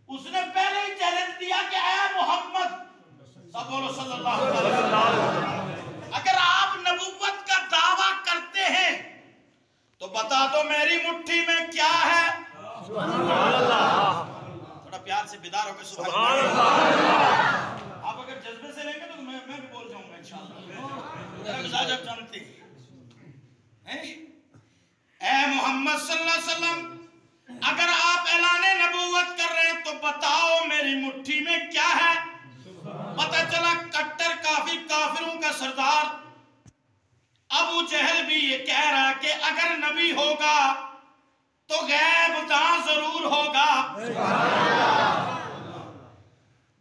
[SPEAKER 1] उसने पहले ही चैलेंज दिया कि ऐ मोहम्मद सब बोलो सल्लल्लाहु अलैहि वसल्लम, अगर आप नबुव्वत का दावा करते हैं तो बता दो मेरी मुट्ठी में क्या है। थोड़ा प्यार से बेदार होकर सुभान अल्लाह। आप अगर जज्बे से लेंगे तो मैं भी बोल जाऊंगा इंशाअल्लाह। मेरा मिजाज आप जानते हैं। ऐ मोहम्मद सल्लल्लाहु अलैहि वसल्लम, अगर आप ऐलाने नबूवत कर रहे हैं तो बताओ मेरी मुट्ठी में क्या है। पता चला कट्टर काफिरों का सरदार अबू जहल भी ये कह रहा कि अगर नबी होगा तो गैब दां जरूर होगा।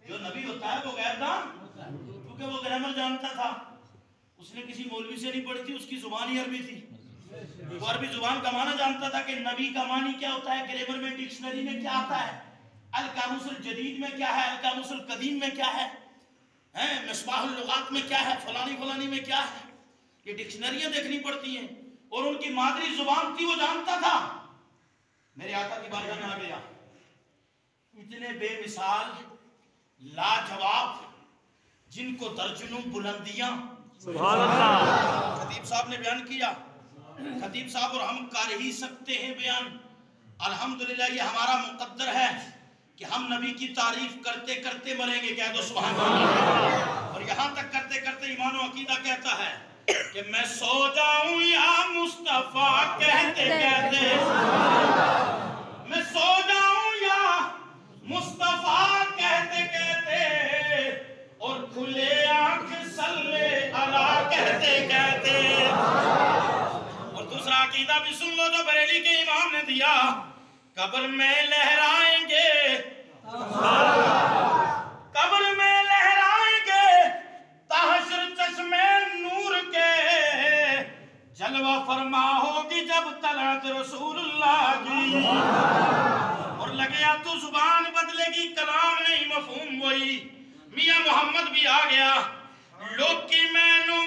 [SPEAKER 1] जो नबी होता है वो गैब दां, क्योंकि वो ग्रामर जानता था। उसने किसी मौलवी से नहीं पढ़ी थी, उसकी जुबान ही अरबी थी। वो अरबी जुबान का माना जानता था कि नबी का मानी क्या होता है, ग्रामर में डिक्शनरी में क्या आता है, अल कामूसुल जदीद में क्या है, अल कामूसुल कदीम में क्या है, मिसबाहुल लुगात में क्या है, फलानी फलानी में क्या है। ये डिक्शनरियां देखनी पड़ती हैं और उनकी मादरी जुबान थी, वो जानता था। मेरे आका की बारगाह में आ गया, इतने बेमिसाल लाजवाब जिनको दर्जनों बुलंदियां सुभान अल्लाह खतीब साहब ने बयान किया। खतीब साहब और हम कर ही सकते हैं बयान। अल्हम्दुलिल्लाह ये हमारा मुकद्दर है कि हम नबी की तारीफ करते करते मरेंगे। कह दो सुभान अल्लाह। और यहाँ तक करते करते ईमान व अकीदा कहता है कि मैं सो जाऊं या मुस्तफा कहते कहते, मैं सो जाऊं या मुस्तफा कहते कहते, और खुले आंख सल्ले अला कहते कहते। और दूसरा अकीदा भी सुन लो जो बरेली के इमाम ने दिया, कब्र में लहराएंगे, कब्र में लहराएंगे ताहशर चश्मे नूर के, जलवा फरमा होगी जब तलत रसूलुल्लाह की। और लगे तो जुबान बदलेगी, कलाम नहीं मफहूम वही। मियां मोहम्मद भी आ गया, लोग की मैनू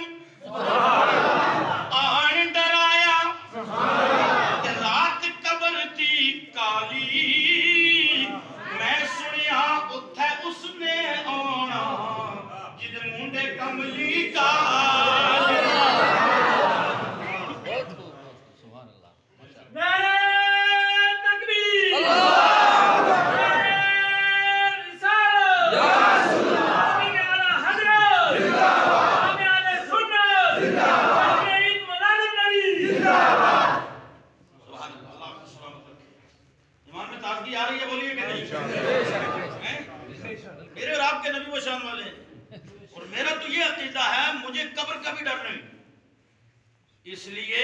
[SPEAKER 1] आन डराया, रात कब्र थी काली, मैं सुनिया उत्थे उसने आना जिद मुंडे कमली का। मेरे और आपके नबी वो शान वाले हैं। और मेरा तो ये अकीदा है, मुझे कब्र का भी डर नहीं। इसलिए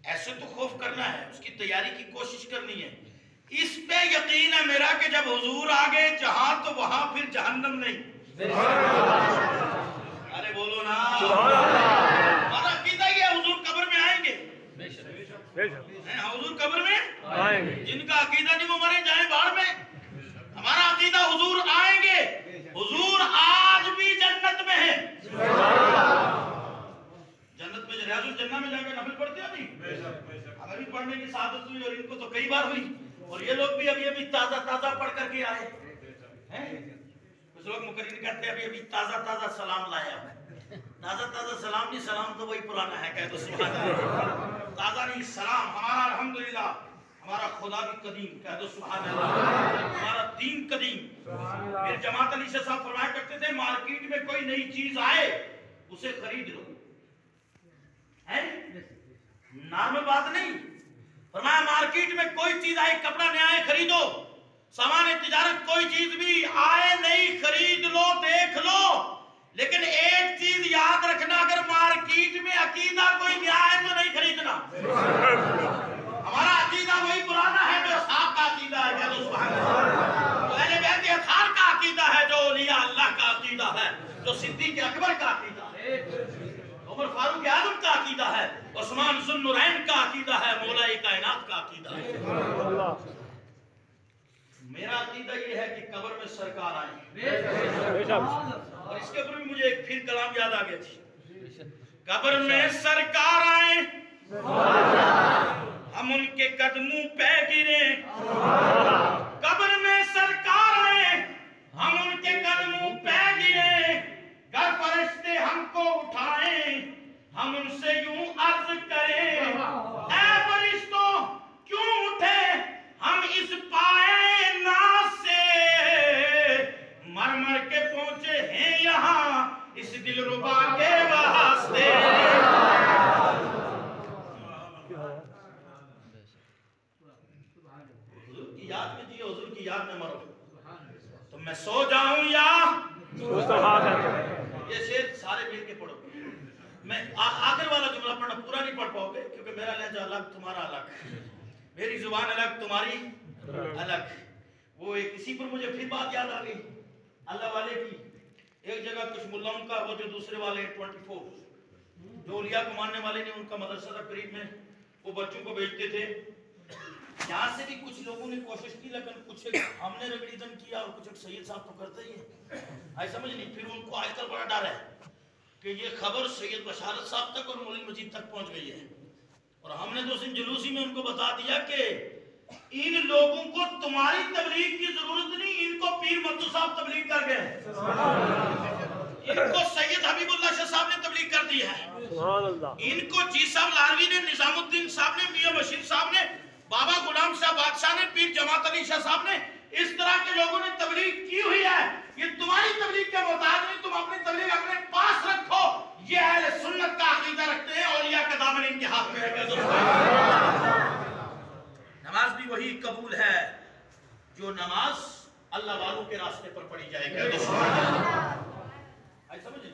[SPEAKER 1] ऐसे तो खौफ करना है, उसकी तैयारी की कोशिश करनी है। इस पे यकीन है मेरा कि जब हुजूर आ गए जहां तो वहां फिर जहन्नम नहीं। अरे बोलो ना, हमारा अकीदा ये हुजूर कब्र में आएंगे। हुजूर कब्र में आएंगे। जिनका अकीदा नहीं वो मरे जाए बाढ़ में। हमारा अकीदा हुजूर आएंगे। हुजूर आज भी जन्नत में है। जन्नत में रियाजुल जन्नत में जाकर नफल पढ़ते हो नहीं? हमें भी पढ़ने की सादत हुई और इनको तो कई बार हुई। और ये लोग भी अभी ताजा ताजा पढ़ करके आए हैं। कुछ लोग मुकर्रिर कहते हैं अभी अभी ताजा ताजा सलाम लाया। ताजा ताजा सलाम नहीं, सलाम तो वही पुराना है, कह दो सुभान अल्लाह। ताजा नहीं सलाम, हमारा अल्हम्दुलिल्लाह, हमारा खुदा भी कदीम, कह दो सुभान अल्लाह, हमारा दीन कदीम। फिर जमात अली शाह साहब फरमाया करते थे मार्केट में कोई नई चीज आए उसे खरीद लो, है नॉर्मल बात नहीं। फरमाया मार्केट में कोई चीज आए, कपड़ा नया आए खरीदो, सामान तिजारत कोई चीज भी आए नहीं खरीद लो, देख लो, लेकिन एक चीज याद रखना, अगर मार्केट में अकीदा कोई नया है तो नहीं खरीदना। हमारा अकीदा वही पुराना है जो साहब का अकीदा है, क्या सुभान अल्लाह, तो अहले बैत अताहर का अकीदा है, जो औलिया अल्लाह का अकीदा है, जो सिद्दीक अकबर का अकीदा है, उमर फारूक आजम का अकीदा है, उस्मान ज़ुन्नुरैन का अकीदा है, मौला कायनात का अकीदा है। मेरा अकीदा ये है कि कब्र में सरकार आए, और इसके ऊपर भी मुझे एक फिर कलाम याद आ गया थी। कब्र में सरकार आए, हम उनके कदमों पे गिरे, कब्र में सरकार आए, हम उनके कदमों पे गिरे, घर फरिश्ते हमको उठाएं, हम उनसे यूं अर्ज करें, ऐ फरिश्तों क्यों उठे हम इस पाए नाज से, मर मर के पहुंचे हैं यहाँ इस दिलरुबा के वास्ते। हुजूर की याद में जियो, हुजूर की याद में मरो, तो मैं सो जाऊं या ये शेर सारे मिल के पढ़ो। मैं आखिर वाला जुमला पढ़ना, पूरा नहीं पढ़ पाओगे क्योंकि मेरा लहजा अलग तुम्हारा अलग, मेरी जुबान अलग तुम्हारी अलग। वो एक इसी पर मुझे फिर बात याद आ गई अल्लाह वाले की। एक जगह कुछ मुल्लाओं का, वो जो दूसरे वाले 24 जो औलिया को मानने वाले ने, उनका मदरसा था करीब में, वो बच्चों को भेजते थे। यहाँ से भी कुछ लोगों ने कोशिश की, लेकिन कुछ हमने रगड़ीदन किया और कुछ सैयद साहब तो करते ही है, आई समझ नहीं। फिर उनको आजकल बड़ा डर है कि ये खबर सैयद बशारत साहब तक और मौलवी मजीद तक पहुंच गई है, और हमने तो उस जुलूसी में उनको बता दिया कि इन लोगों को तुम्हारी तबलीग की जरूरत नहीं, इनको पीर मत्तू साहब तबलीग कर गए, इनको सैयद हबीबुल्लाह शाह साहब ने तबलीग कर दी है, इनको जी साहब लालवी ने, निजामुद्दीन साहब ने, मियां बशीर साहब ने, बाबा गुलाम शाह बादशाह ने, पीर जमात अली शाह साहब ने, इस तरह के लोगों ने तबलीग की हुई है। ये तुम्हारी तबलीग के मोहताज नहीं, तुम अपनी तबलीग अपने पास रखो। ये अहले सुन्नत का अकीदा रखते हैं, औलिया का दामन इनके हाथ में है। नमाज भी वही कबूल है जो नमाज अल्लाह वालों के रास्ते पर पढ़ी जाएगी। समझे?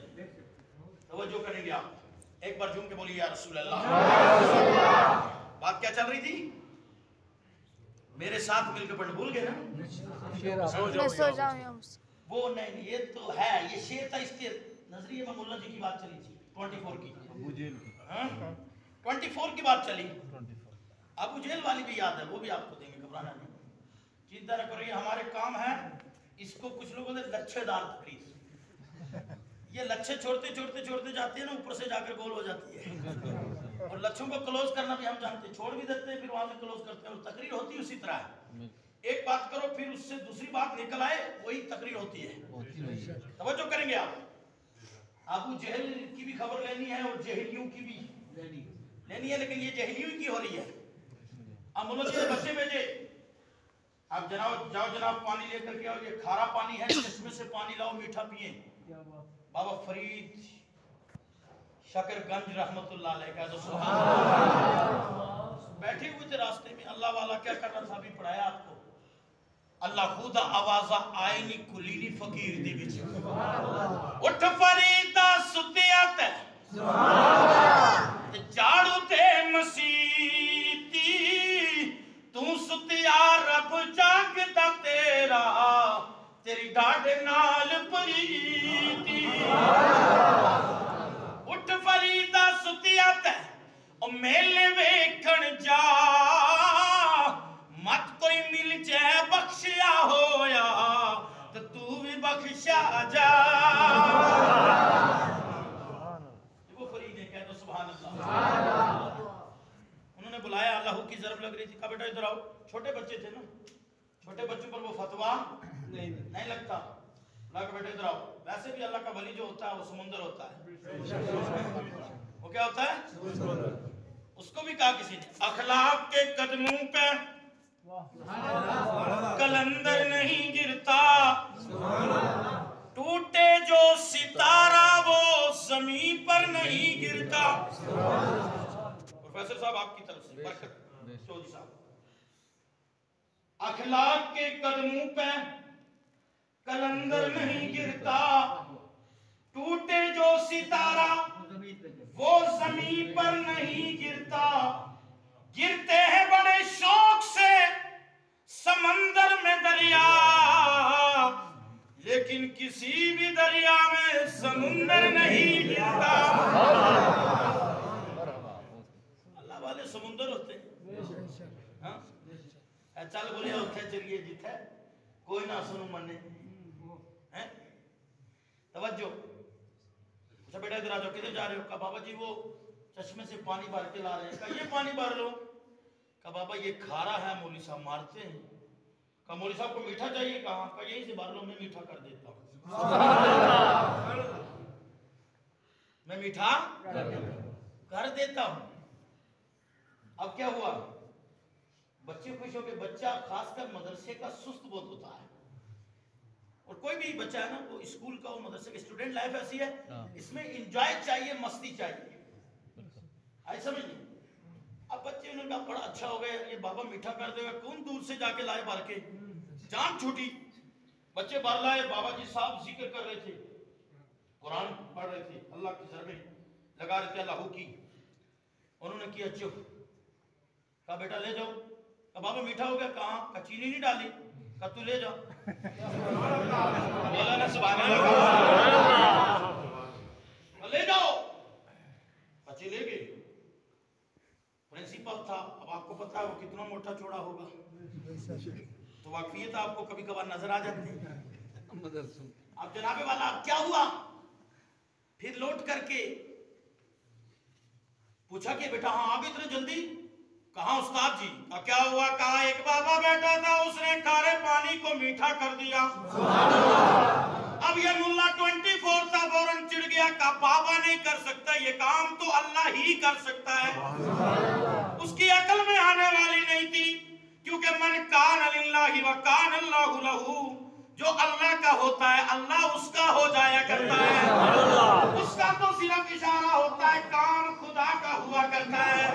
[SPEAKER 1] तवज्जो करेंगे आप, एक बार झूम के बोलिए या रसूल अल्लाह। बात क्या चल रही थी? मेरे साथ मिलकर पढ़, भूल गए ना? वो नहीं, ये तो है, ये शेर था, इसके नजरिए में मुल्ला जी की बात चली थी 24 की, 24 की बात चली। अबू जेल वाली भी याद है, वो भी आपको देंगे, घबराना नहीं, चिंता न करिए। हमारे काम है, इसको कुछ लोगों ने लच्छेदार तकरीर, ये लच्छे छोड़ते छोड़ते छोड़ते जाते हैं ना, ऊपर से जाकर गोल हो जाती है, और लच्छों को क्लोज करना भी हम जानते हैं, छोड़ भी देते हैं, फिर वहां से क्लोज करते हैं, और तकरीर होती है उसी तरह। एक बात करो, फिर उससे दूसरी बात निकल आए, वही तकरीर होती है। तवज्जो करेंगे आप। अबू जहल की भी खबर लेनी है और जहलियों की भी लेनी है, लेकिन ये जहलियों की हो रही है। अब मुल्क के बच्चे भेजे, अब जनाब जाओ जनाब पानी लेकर के आओ, ये खारा पानी है, चश्मे से पानी लाओ, मीठा पिए। बाबा फरीद शकरगंज रहमतुल्लाह अलैह का बैठे हुए थे रास्ते में, अल्लाह वाला क्या कर रहा था, अभी पढ़ाया आपको। अल्लाह खुदा आवाजा आईनी कुलीनी फकीर दी विच उठ फरीदा सुतिया ते झाड़ू ते मसीती, तू सुतिया रब जागदा तेरा, तेरी डाढ़े नाल परीती। उठ फरीदा सुतिया ते ओ मेले वेखण जा, मत कोई मिल जाए बख्शिया होया तो तू भी बख्शा जा। वो फरीद है, कह दो सुभान अल्लाह। उन्होंने बुलाया, अल्लाह की ज़रब लग रही थी, कहा बेटा इधर आओ। छोटे बच्चे थे ना, छोटे बच्चों पर वो फतवा नहीं लगता। अल्लाह के बेटे इधर आओ। वैसे भी अल्लाह का वली जो होता है वो समुंदर होता है। वो क्या होता है? उसको भी कहा किसी ने, अखलाक के कदमों पे कलंदर नहीं गिरता, टूटे जो सितारा वो जमीन पर नहीं गिरता। प्रोफेसर साहब आपकी तरफ से बरकत चौधरी साहब। अखलाक के कदमों पे कलंदर नहीं गिरता, टूटे जो सितारा वो जमीन पर नहीं गिरता। गिरते हैं बड़े शौक से समंदर में दरिया, लेकिन किसी भी दरिया में समुंदर नहीं गिरता। अल्लाह वाले समुंदर होते हैं। हाँ? चल बोले उठे चलिए जिथे कोई ना सुनो मने हैं। तवज्जो। अच्छा बेटा इधर आ जाओ। किधर जा रहे हो? कहा बाबा जी वो चश्मे से पानी भर के ला रहे हैं। कहा ये पानी भर लो। कहा बाबा ये खारा है, मौली साहब मारते हैं। कहा मौली साहब को मीठा चाहिए? कहा यहीं से भर लो, मैं मीठा कर देता हूँ। मैं मीठा कर देता हूँ। अब क्या हुआ? बच्चे खुश हो गए। बच्चा खासकर मदरसे का सुस्त बहुत होता है, और कोई भी बच्चा है ना वो स्कूल का, वो मदरसे का, स्टूडेंट लाइफ ऐसी है, इसमें एंजॉय चाहिए, मस्ती चाहिए। आई समझ नहीं? अब बच्चे उन्होंने कहा बड़ा अच्छा हो गया, ये बाबा मीठा कर देगा। कौन दूर से जाके लाए भर के, जान छूटी। बच्चे भर लाए। बाबा जी साहब जिक्र कर रहे थे, कुरान पढ़ रहे थे, अल्लाह की ज़रबें लगा रहे थे अल्लाह की। उन्होंने किया चुप। कहा बेटा ले जाओ। कहा बाबा मीठा हो गया? कहाँ? कहा चीनी नहीं डाली। कहा तू ले जाओ। बोला ना सुभान अल्लाह। ले जाओ। बच्चे ले गए। प्रिंसिपल था, अब आपको पता है वो कितना मोटा चौड़ा होगा, तो वाकफियत आपको कभी कभार नजर आ जाती है। अब जनाबे वाला अब क्या हुआ? फिर लौट करके पूछा कि बेटा हाँ आ गए इतने जल्दी? कहा उस्ताद जी। का क्या हुआ? कहा एक बाबा बैठा था, उसने खारे पानी को मीठा कर दिया। अब ये मुल्ला 24 था, फौरन चिढ़ गया। का बाबा नहीं कर सकता ये काम, तो अल्लाह ही कर सकता है। उसकी अकल में आने वाली नहीं थी, क्योंकि मन कान लिल्लाहि व कान अल्लाहु लहू, जो अल्लाह का होता है अल्लाह उसका हो जाया करता है। उसका तो सिर्फ इशारा होता है, काम खुदा का हुआ करता है।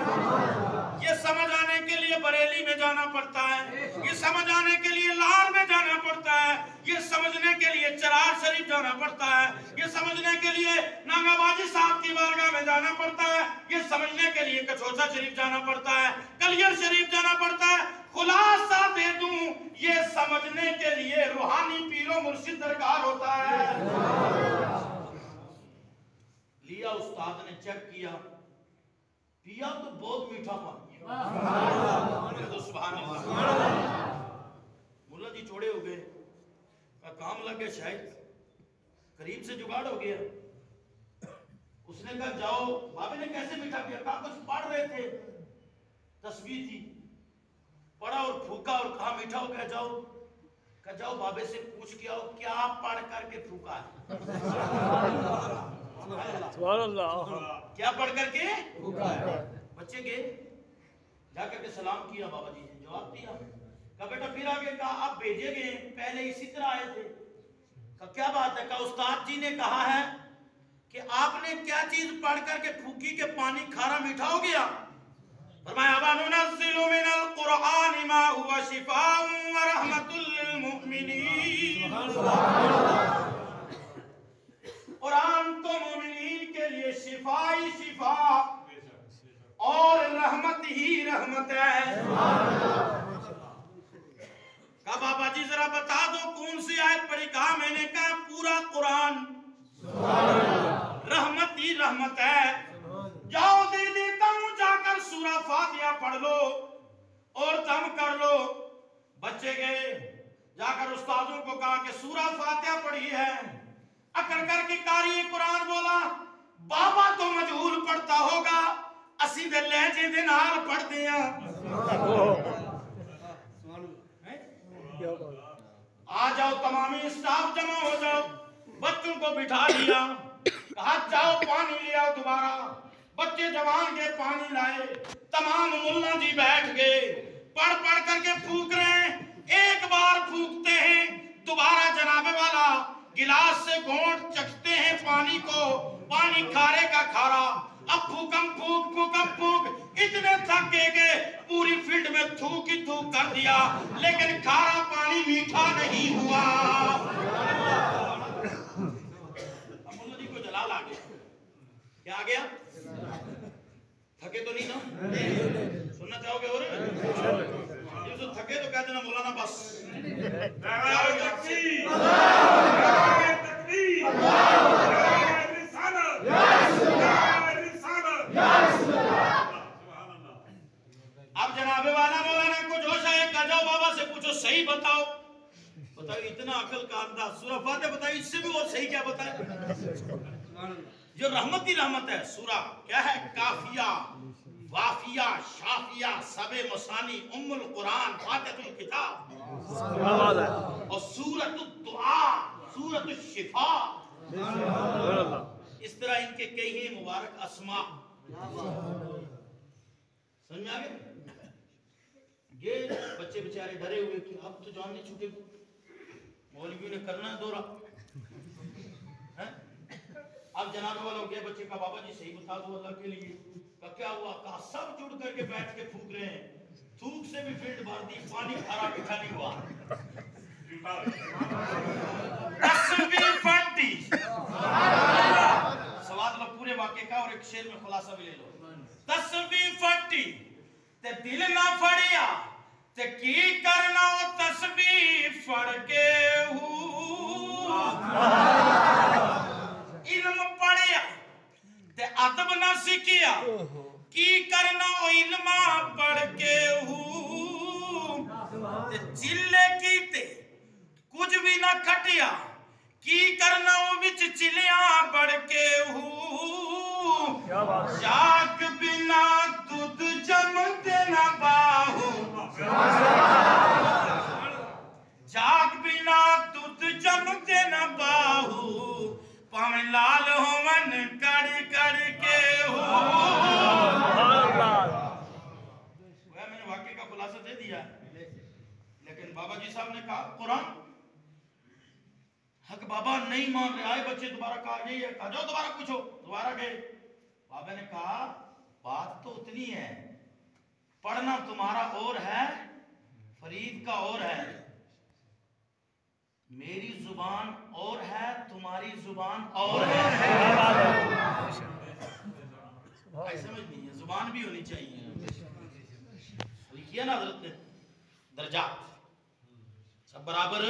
[SPEAKER 1] ये समझ आने के लिए बरेली में जाना पड़ता है, ये समझ आने के लिए लाहौर में जाना पड़ता है, ये समझने के लिए चरार शरीफ जाना पड़ता है, ये समझने के लिए नागाबाजी साहब की बारगाह में जाना पड़ता है, ये समझने के लिए कचौसा शरीफ जाना पड़ता है, कलियर शरीफ जाना पड़ता है। खुलासा दे दूं, ये समझने के लिए रूहानी पीरो मुर्शिद दरकार होता है। लिया उस्ताद ने, चेक किया, पिया तो बहुत मीठा पानी। तो सुभान अल्लाह। मुल्ला जी चौड़े हो गए, का काम लग गया, शायद करीब से जुगाड़ हो गया। उसने कहा जाओ। बाबे ने कैसे मीठा पिया? कहा कुछ पढ़ रहे थे, तस्वीर थी, पढ़ा और फूका और कहा मीठा हो गया। जाओ। कहा जाओ बाबे से पूछ के आओ क्या पढ़ करके फूका है। सुभान अल्लाह। क्या पढ़ करके फूका है? बच्चे गए, जाकर के सलाम किया, बाबा जी ने जवाब दिया। कहा बेटा फिर आगे? कहा आप भेजे गए, पहले इसी तरह आए थे। कहा क्या बात है? कहा उस्ताद जी ने कहा है कि आपने क्या चीज पढ़ करके फूकी के पानी खारा मीठा हो गया। फरमाया वनुनज़्ज़िलु मिनल क़ुरआनि मा हुवा शिफ़ाउन व रहमतुल लिल मुमिनीन। कुरान तो मोमिनीन के लिए शिफा ही शिफा और रहमत ही रहमत है। कहा बाबा जी जरा बता दो कौन सी आयत पढ़ी? कहा मैंने कहा पूरा कुरान रहमत ही रहमत है। जाओ दे देता हूं, जाकर सूरा फातिहा पढ़ लो और दम कर लो। बच्चे गए, जाकर उस्तादों को कहा कि सूरा फातिहा पढ़ी है। अकर करके कारी कुरान बोला, बाबा तो मजहूल पढ़ता होगा, असी दे लहजे दे नाल पढ़दे हैं। आ जाओ तमामी स्टाफ जमा हो जाओ। बच्चों को बिठा लिया, कहा जाओ पानी ले आओ दोबारा। बच्चे जवान के पानी लाए, तमाम मुल्ला जी बैठ गए, पढ़ पढ़ करके फूक रहे हैं। एक बार फूकते हैं, दोबारा जनाबे वाला गिलास से घोंट चखते हैं पानी को, पानी खारे का खारा। अब फूकम फूक फूकम फूक, इतने थक गए पूरी फील्ड में थूक ही थूक कर दिया, लेकिन खारा पानी मीठा नहीं हुआ। मुल्ला जी को जलाल आ गया। क्या आ गया? थके तो नहीं ना? सुनना चाहोगे? और जो थके तो कह देना मौलाना बस। अब जनाबे वाला मौलाना को जोश आए, कहा जाओ बाबा से पूछो सही बताओ। बताओ इतना अकल का अंदाज, सूरह फातिहा बताओ, इससे भी और सही क्या बताए? जो रहमत ही रहमत है। सूरह क्या है? काफिया, वाफिया, शाफिया, सबे मसानी, उम्मुल कुरान, फातिहतुल किताब और सूरतुद दुआ, सूरतुश शिफा। इस तरह इनके कई ही मुबारक अस्मा। समझ में आ गया? ये बच्चे बेचारे डरे हुए कि अब तो जान नहीं छूटे, मौलवी ने करना है दौरा। अब जनाब वाला हो गया बच्चे का, बाबा जी सही बता दो अल्लाह के लिए। का क्या हुआ? कहा सब जुड़ करके बैठ के फूक रहे हैं, थूक से भी फील्ड भर दी, पानी खारा मीठा नहीं हुआ। सवाल लो पूरे वाक्य का और एक शेर में खुलासा भी ले लो। तस्वीर फटी ते दिल ना फड़िया ते की करना वो तस्वीर फड़ के इल्म पढ़िया ते अदब ना सीखिया, की करना ओ इल्मा पढ़ के ते चिल्ले कीते कुछ भी ना खटिया, की करना ओ विच चिलिया बढ़ के जाग बिना दूध जमते ना बाहू, जाग बिना दूध जमते ना बाहू, पावे लाल होवन कड़ कड़ के हो। मैंने वाक्य का खुलासा दे दिया, लेकिन बाबा जी साहब ने कहा कुरान हक। बाबा नहीं मान रहे, आए बच्चे दोबारा कहा यही है, कहा जाओ दोबारा पूछो। दोबारा गए, बाबा ने कहा बात तो उतनी है, पढ़ना तुम्हारा और है, फरीद का और है, मेरी जुबान और है, तुम्हारी जुबान और है। समझ नहीं है, जुबान भी होनी चाहिए। लिखिए ना हजरत ने, दर्जात सब बराबर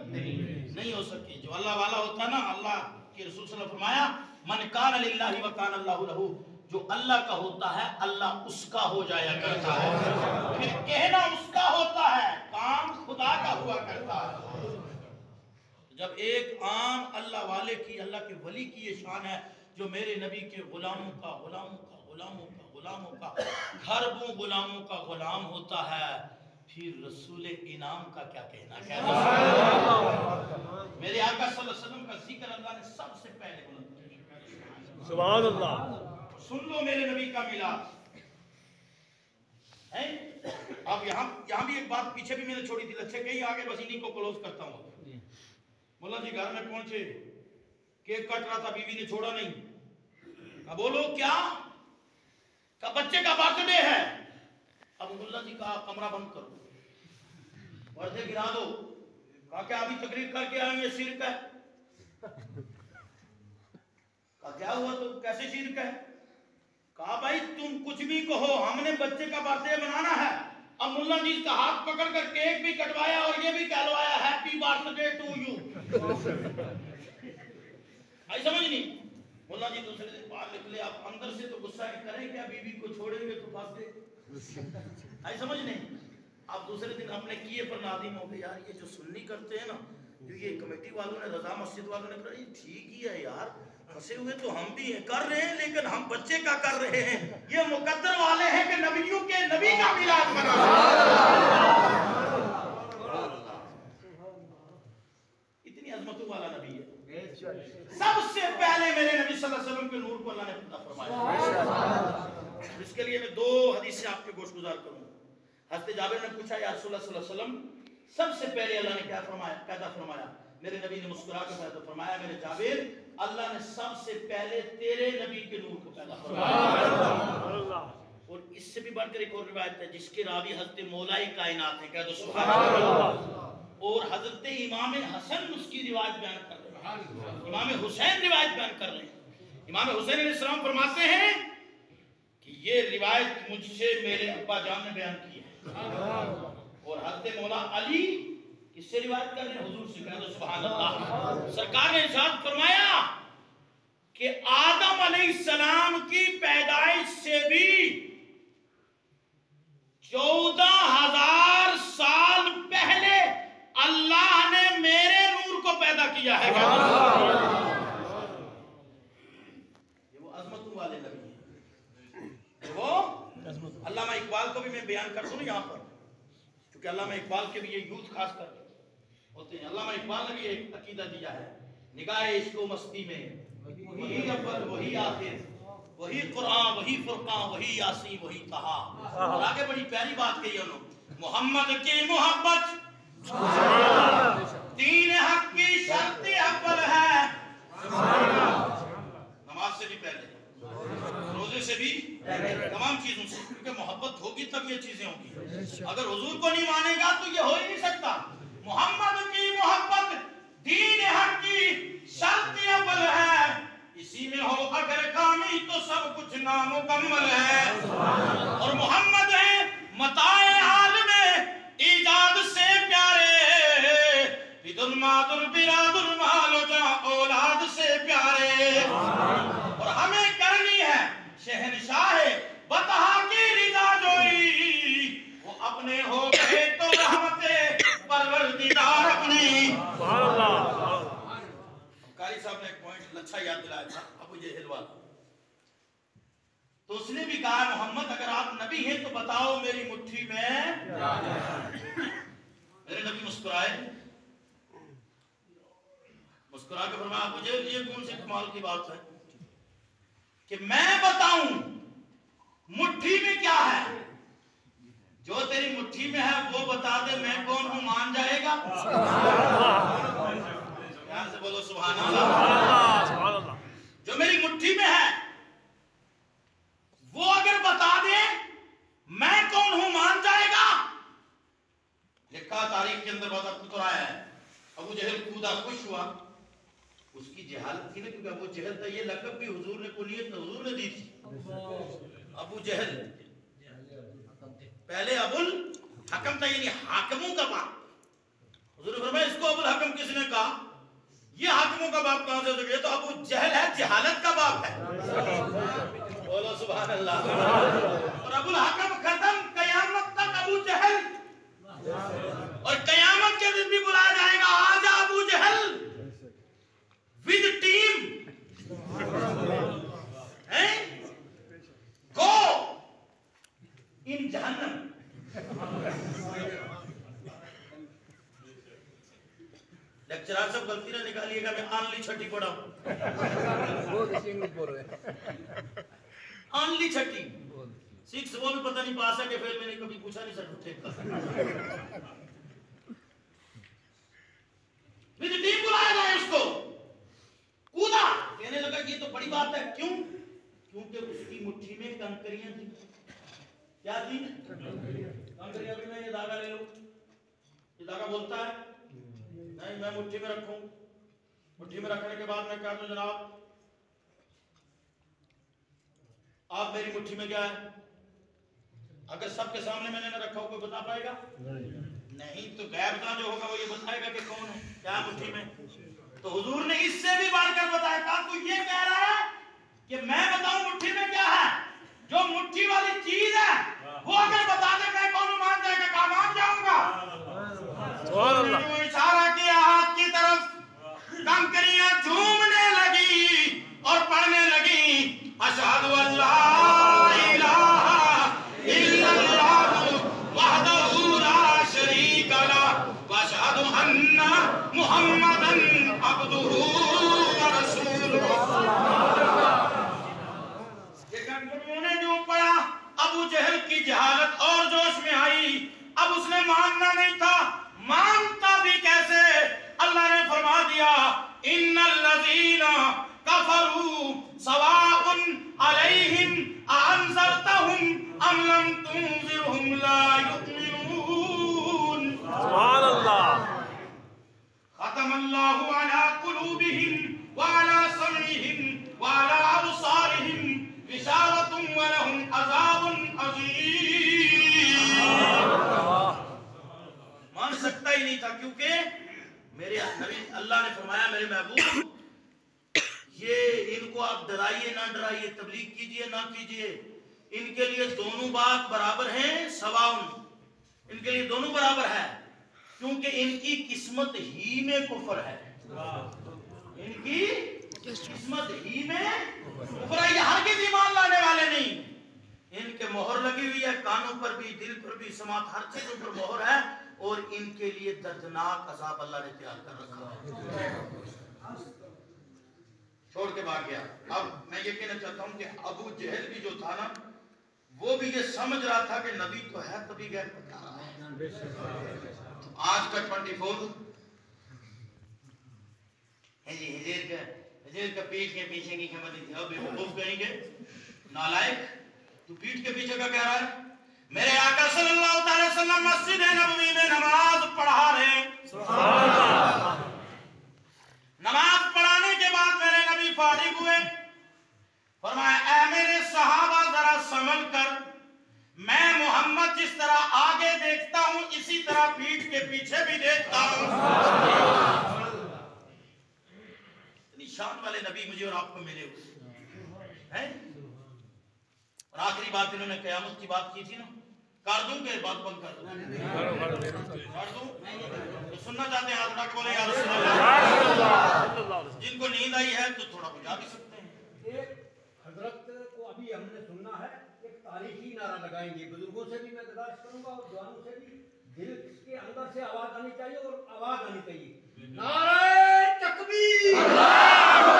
[SPEAKER 1] नहीं हो सके। जो अल्लाह वाला होता है ना, अल्लाह के रसूल सल्लल्लाहु अलैहि वसल्लम फरमाया मन कान लिल्लाहि व कान अल्लाहु लहू, जो अल्लाह का होता है अल्लाह उसका हो जाया करता है। फिर कहना उसका होता है, काम खुदा का हुआ करता है। जब एक आम अल्लाह वाले की, अल्लाह के वली की ये शान है, जो मेरे नबी के गुलामों का गुलामों का गुलामों का गुलामों का खरबों गुलामों का गुलाम होता है, फिर रसूल इनाम का क्या कहना। क्या मेरे आका सल्लल्लाहु अलैहि वसल्लम का जिक्र अल्लाह ने सबसे पहले बोला। सुभान अल्लाह। सुन लो मेरे नबी का मिलाद है। अब यहाँ भी एक बात पीछे भी मैंने छोड़ी थी, अच्छे कहीं आगे बस इन्हीं को क्लोज करता हूँ। मुल्ला जी घर में पहुंचे, केक कट रहा था, बीवी ने छोड़ा नहीं। कहा बोलो क्या? कहा बच्चे का बर्थडे है। अब मुल्ला जी कहा कमरा बंद करो, पर्दे गिरा दो। कहा क्या अभी तकरीर करके आए, ये शिर्क है। कहा क्या हुआ तो कैसे शिर्क है? कहा भाई तुम कुछ भी कहो, हमने बच्चे का बर्थडे मनाना है। अब मुल्ला जी का हाथ पकड़ कर केक भी कटवाया और ये भी कहलवाया हैप्पी बर्थडे टू यू। आई समझ नहीं? मुल्ला जी दूसरे दिन बाहर निकले, आप अंदर से तो गुस्सा करें क्या, बीवी को छोड़ेंगे तो फंस गए। आई समझ नहीं? आप दूसरे दिन अपने किए पर नादिम हो गए, यार ये जो सुन्नी करते हैं ना, जो ये कमेटी वालों ने, रजा मस्जिद वालों ने कहा ठीक ही है यार, फंसे हुए तो हम भी हैं, कर रहे हैं, लेकिन हम बच्चे का कर रहे हैं। ये मुकद्दर वाले हैं कि नबियों के नबी का मिलाद मना। अजमतों वाला नबी है। सबसे पहले मेरे नबी सल्लल्लाहु अलैहि वसल्लम के नूर को अल्लाह ने पैदा फरमाया। इसके लिए मैं दो हदीस से आपके गोशगुजार करूंगा। हज़रत जाबिर ने पूछा, या रसूलुल्लाह सल्लल्लाहु अलैहि वसल्लम, सबसे पहले अल्लाह ने क्या फरमाया, पैदा फरमाया? मेरे नबी ने मुस्कुरा कर पैदा फरमाया, मेरे जाबिर, अल्लाह ने सबसे पहले तेरे नबी के नूर को पैदा फरमाया। और इससे भी बढ़कर एक और रिवायत है जिसके रावी हज़रत मौलाई कायनात है, कह दो सुभान अल्लाह। और हज़रत इमाम हसन उसकी रिवायत बयान कर रहे हैं, इमाम हुसैन रिवायत बयान कर रहे हैं। इमाम हुसैन अलैहिस्सलाम फरमाते हैं कि ये रिवायत मुझसे मेरे अब्बा जान ने बयान की है। और हज़रत मौला अली किससे रिवायत कर रहे हैं? हुजूर से, कह दो सुभान अल्लाह। सरकार ने इरशाद फरमाया कि आदम अलैहिस्सलाम की पैदाइश से भी 14,000 साल पहले अल्लाह ने मेरे नूर को पैदा किया है। ये वो अज़मतों वाले नबी हैं। वो अल्लामा इकबाल को भी मैं बयान कर दूं यहाँ पर, क्योंकि अल्लामा इकबाल के भी ये यूथ खास कर होते हैं। अल्लामा इकबाल ने भी एक अकीदा दिया है, निगाहे इश्क़ मस्ती में वही अव्वल वही आखिर, वही कुरान वही फुरकान वही यासीन वही तहा। और आगे बड़ी प्यारी बात कही उन्होंने, मोहम्मद की मोहब्बत दीन हक की शर्त अव्वल है। नमाज से भी पहले, रोजे से भी, तमाम चीजों से, क्योंकि मोहब्बत होगी तब ये चीजें होंगी। अगर हुजूर को नहीं मानेगा तो ये हो ही नहीं सकता। मोहम्मद की मोहब्बत दीन हक की शर्त अव्वल है, इसी में हो अगर कामी तो सब कुछ नामुकम्मल है। और मोहम्मद है मताए आलमे ईजाद से प्यारे, बिदुल मादुल बिरादुल मालो जा औलाद से प्यारे। और हमें करनी है शहनशाह बतहा की रिजा जोई, वो अपने हो गए तो रहमते परवरदिगार अपनी। कारी साहब ने एक पॉइंट अच्छा याद दिलाया था, अबू जहल वाला। तो उसने भी कहा, मोहम्मद अगर आप नबी हैं तो बताओ मेरी मुट्ठी में। मेरे नबी मुस्कुराए, मुस्कुरा के फरमाया, अबू जहल ये कौन सी कमाल की बात है कि मैं बताऊं मुट्ठी में क्या है? जो तेरी मुट्ठी में है वो बता दे, मैं कौन हूं मान जाएगा? ध्यान से बोलो सुभान अल्लाह। जो मेरी मुट्ठी में है वो अगर बता दे मैं कौन हूं मान जाएगा। लिखा तारीख के अंदर बहुत अद्भुत आया है, अबू जहल कूदा, खुश हुआ। उसकी जहालत थी ना, क्योंकि अबू जहल था, ये लक़ब भी हुजूर ने कुनियत हुजूर ने दी थी। अबू जहल पहले अबुल हकम था, यानी हाकिमों का बाप। हुजूर ने फरमाया इसको अबुल हकम किसने कहा? ये हाकिमों का बाप कहां से हो गया? तो अबू जहल है, जहालत का बाप है। बोलो सुभान अल्लाह। और अबुल हकम खत्म, कयामत तक अबू जहल। और कयामत के दिन भी बुलाया जाएगा, आजा अबू जहल विद टीम, गो इन जहन्नम। लेक्चरर सब गलती ना निकालिएगा, मैं ऑनली छठी पढ़ा हूं। ऑनली छठी 6 वो भी पता नहीं पास है कि फेल, मैंने कभी पूछा नहीं सर्टिफिकेट का। विद टीम बुलाया जाए उसको, कूदा, कहने लगा ये तो बड़ी बात है। क्यों? क्योंकि उसकी मुट्ठी में कंकरियां थी। क्या थी? कंकरियां। भी मैं ये धागा ले लूं, ये धागा बोलता है नहीं, मैं मुट्ठी में रखूं। मुट्ठी में रखने के बाद मैं कह दूं जनाब आप मेरी मुट्ठी में क्या है? अगर सबके सामने मैंने न रखा हो, कोई बता पाएगा? नहीं। तो गैरता जो होगा वो ये बताएगा कि कौन है, क्या मुट्ठी में। तो हुजूर ने इससे भी बढ़कर बताया था, तू ये कह रहा है कि मैं बताऊं मुट्ठी में क्या है? जो मुट्ठी वाली चीज है वो अगर बता दे मैं कौन मान जाएगा? कहा मान जाऊंगा। इशारा किया हाथ की तरफ, कंकरियां झूमने लगी और पढ़ने लगी, अशहदु अल्ला इलाहा इल्लल्लाह वहदहू ला शरीका लह व अशहदु अन्ना मुहम्मद मुहम्मदन अब्दुहु व रसूलुहु। ये गंगों ने जो पढ़ा, अबू जहल की जहालत और जोश में आई। अब उसने मानना नहीं था, मानता भी कैसे? अल्लाह ने फरमा दिया, इन्नल लज़ीना कफरू सवाउन अलैहिम अअंज़रतहुम अम लम तुंज़िरहुम ला युमिनून। सुभान अल्लाह। खतमल्लाहु अला कुलूबिहिम व अला समइहिम व अला अबसारिहिम गिशावतुन व लहुम अज़ाबुन अज़ीम। मान सकता ही नहीं था, क्योंकि मेरे नबी अल्लाह ने फरमाया, मेरे महबूब ये इनको आप डराइए ना डराइए, तबलीग कीजिए ना कीजिए, इनके लिए दोनों बात बराबर हैं, सवाउन, इनके लिए दोनों बराबर है, क्योंकि इनकी किस्मत ही में कुफर है। इनकी किस्मत ही में कुफर है, हर किसी ईमान लाने वाले नहीं। इनके मोहर लगी हुई है, कानों पर भी, दिल पर भी, समात हर चीजों पर मोहर है, और इनके लिए दर्दनाक अज़ाब अल्लाह ने तैयार कर रखा है। छोड़ के भाग गया। अब मैं ये कहना चाहता हूं कि अबू जहल भी जो था ना, वो भी ये समझ रहा था कि नबी तो है, तभी गैर बता रहा है। आज का 24 हिजर का पीठ के पीछे की खबर नहीं थी। अब बेवकूफ कहेंगे, नालायक, तू पीठ के पीछे का कह रहा है? मेरे आका सल्लल्लाहु अलैहि वसल्लम मस्जिद नबवी में नमाज पढ़ा रहे। सुभान अल्लाह। नमाज पढ़ाने के बाद मेरे नबी फारिग हुए, फरमाया, ऐ मेरे सहाबा जरा समझ कर, मैं मोहम्मद जिस तरह आगे देखता हूं इसी तरह पीठ के पीछे भी देखता हूं। इतनी शान वाले नबी मुझे और आपको मिले हुए हैं। और आखिरी बात इन्होंने कयामत की बात की थी ना, कर दूं के बात बंद कर दूं? तो सुनना चाहते हैं हाथ उठा के बोले या रसूल अल्लाह। जिनको नींद आई है तो थोड़ा बुझा भी सकते हैं।
[SPEAKER 4] एक हजरत को अभी हमने सुनना है, एक तारीखी नारा लगाएंगे। बुजुर्गों से भी मैं गुजारिश करूंगा और जवानों से भी, दिल के अंदर से आवाज आनी चाहिए और आवाज आनी चाहिए। नारे तकबीर, नारे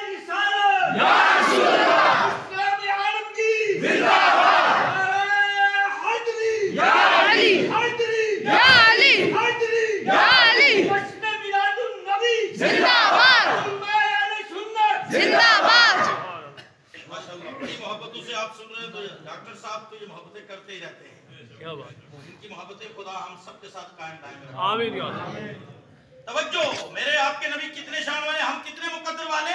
[SPEAKER 4] रिसालत, या रसूल अल्लाह, इस्लाम आलम की जिंदाबाद, नारे हैदरी, या अली, हैदरी, या अली, हैदरी, या अली, जश्न मिलादुन नबी जिंदाबाद, उम्मत सुन्नत जिंदाबाद।
[SPEAKER 1] माशाअल्लाह, बड़ी मोहब्बतों से आप सुन रहे हैं। तो डॉक्टर साहब तो ये मोहब्बतें करते ही रहते हैं।
[SPEAKER 3] क्या बात,
[SPEAKER 1] इनकी मोहब्बतें खुदा हम सबके साथ कायम दायम रखे।
[SPEAKER 3] आमीन या अल्लाह।
[SPEAKER 1] तवज्जो, मेरे आपके नबी कितने शान वाले, हम कितने मुकद्दर वाले।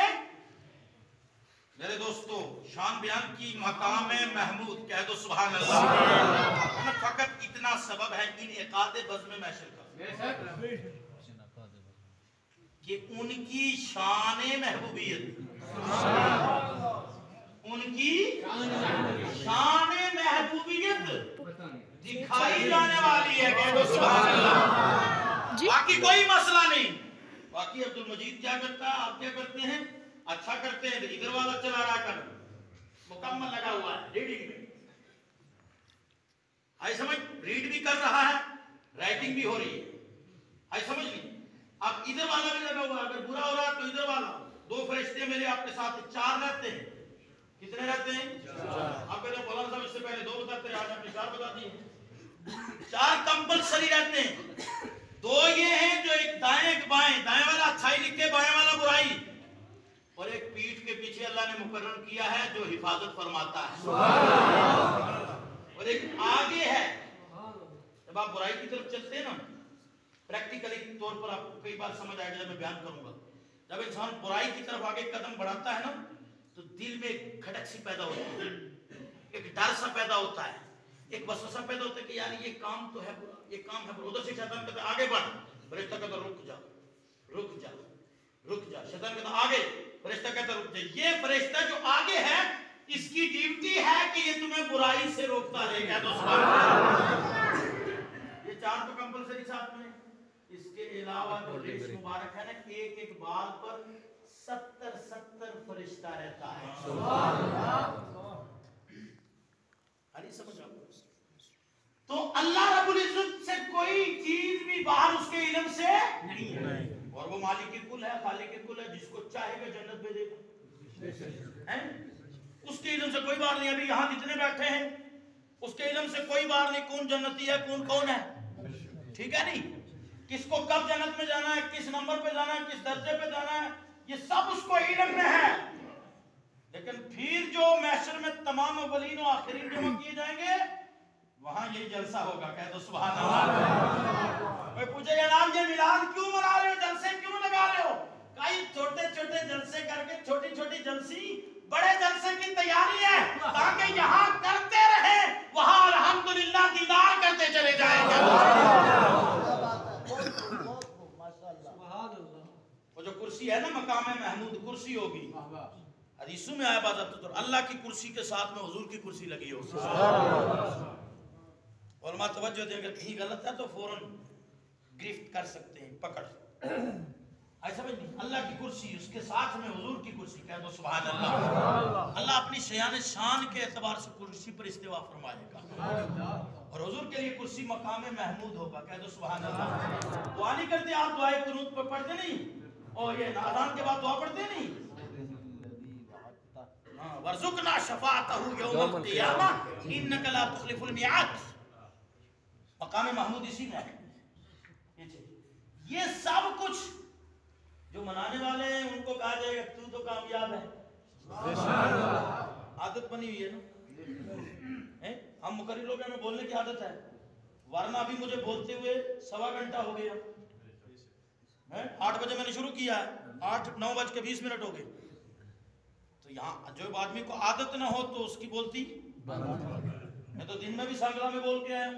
[SPEAKER 1] मेरे दोस्तों, शान बयान की मकाम महमूद कह दो सुभान अल्लाह। फकत इतना सबब है इन इकादे बज़्म महशर का कि उनकी शान महबूबियत, उनकी शान महबूबियत दिखाई जाने वाली है। कह दो सुभान अल्लाह। बाकी कोई मसला नहीं। बाकी अब्दुल मजीद क्या करता है, आप क्या करते हैं? अच्छा करते हैं, इधर वाला चला रहा कर, मुकम्मल लगा हुआ है रीडिंग में। आई समझ, रीड भी कर रहा है, राइटिंग भी हो रही है। आई समझ नहीं। अब इधर वाला भी लगा हुआ है, अगर बुरा हो रहा है तो इधर वाला। दो फरिश्ते मेरे आपके साथ 4 रहते हैं। कितने रहते हैं? आप कहते मौलाना साहब इससे पहले 2 बताते हैं, आज आपने 4 बता दिए। 4 कंपलसरी रहते हैं। 2 ये हैं जो एक दाएं एक बाएं, दाएं वाला अच्छाई लिख के बाएं वाला बुराई, और एक पीठ के पीछे अल्लाह ने मुकर्रर किया है जो हिफाजत फरमाता है, और एक आगे है। जब आप बुराई की तरफ चलते हैं ना, प्रैक्टिकली तौर पर आपको कई बार समझ आएगा जब मैं बयान करूंगा। जब इंसान बुराई की तरफ आगे कदम बढ़ाता है ना, तो दिल में खटक सी पैदा होती है, एक डर सा पैदा होता है, एक वसवसा पैदा होता है कि यार ये काम तो है बुरा, ये काम है बुरा। उधर से शैतान कहता है आगे बढ़, फरिश्ता कहता रुक जा, रुक जा, रुक जा। शैतान कहता आगे, फरिश्ता कहता रुक जा। ये फरिश्ता जो आगे है, इसकी ड्यूटी है कि ये तुम्हें बुराई से रोकता रहेगा। तो ये 4 तो कंपलसरी साथ में। इसके अलावा जो रेस मुबारक है ना, एक एक बाल पर 70 फरिश्ता रहता है। सुभान अल्लाह। अरे समझ आओ। तो अल्लाह रब्बुल इज्जत से कोई चीज भी बाहर उसके इल्म से नहीं है। और वो मालिक कुल है, खालिक कुल है, जिसको चाहेगा जन्नत भेजेगा। उसके इल्म से कोई बात नहीं। अभी यहाँ जितने बैठे हैं उसके इल्म से कोई बात नहीं कौन जन्नती है कौन कौन है, ठीक है नहीं। किसको कब जन्नत में जाना है, किस नंबर पे जाना है, किस दर्जे पे जाना है, ये सब उसको इल्म में है। लेकिन फिर जो महशर में तमाम अव्वलीन और आखिरीन जमा किए जाएंगे वहां यही जलसा होगा। कह दो सुभान अल्लाह। कोई पूछेगा नाम ये मिलाद क्यों मना रहे हो, जलसे क्यों लगा रहे हो? कई छोटे छोटे जलसे करके छोटी छोटी जलसी बड़े जलसे की तैयारी है, ताकि यहाँ करते रहे वहां अल्हम्दुलिल्लाह दीदार करते चले जाएंगे। वो जो कुर्सी है ना मकाम महमूद कुर्सी होगी, हदीसों में आया बात तो अल्लाह की कुर्सी के साथ में हुजूर की कुर्सी लगी होगी। उलमा तवज्जो दें, अगर कहीं गलत है तो फौरन गिरफ्त कर सकते हैं, पकड़। ऐसा समझ नहीं, अल्लाह की कुर्सी उसके साथ में हुजूर की कुर्सी। कह दो सुभान अल्लाह। अल्लाह अपनी शयान शान के एतबार से कुर्सी पर इस्तिवा फरमाएगा और हुजूर के लिए कुर्सी मकाम महमूद होगा। कह दो सुभान अल्लाह। दुआ नहीं करते आप, दुआए कुनूत पर पढ़ते नहीं, और ये अज़ान के बाद दुआ पढ़ते नहीं, वर्ज़ुक़ना शफ़ाअतहु यौमल क़ियामह इन्नका ला तुख़लिफ़ुल मिआद। मकाम महमूद इसी में है। ये सब कुछ जो मनाने वाले हैं उनको कहा जाएगा तू तो कामयाब है। आदत बनी हुई है ना, हम मुकर्रिर लोग हैं, बोलने की आदत है, वरना अभी मुझे बोलते हुए 1.25 घंटा हो गया है। 8 बजे मैंने शुरू किया है, 9:20 हो गए। तो यहाँ जो आदमी को आदत ना हो तो उसकी बोलती, मैं तो दिन में भी सांगला में बोल के आया।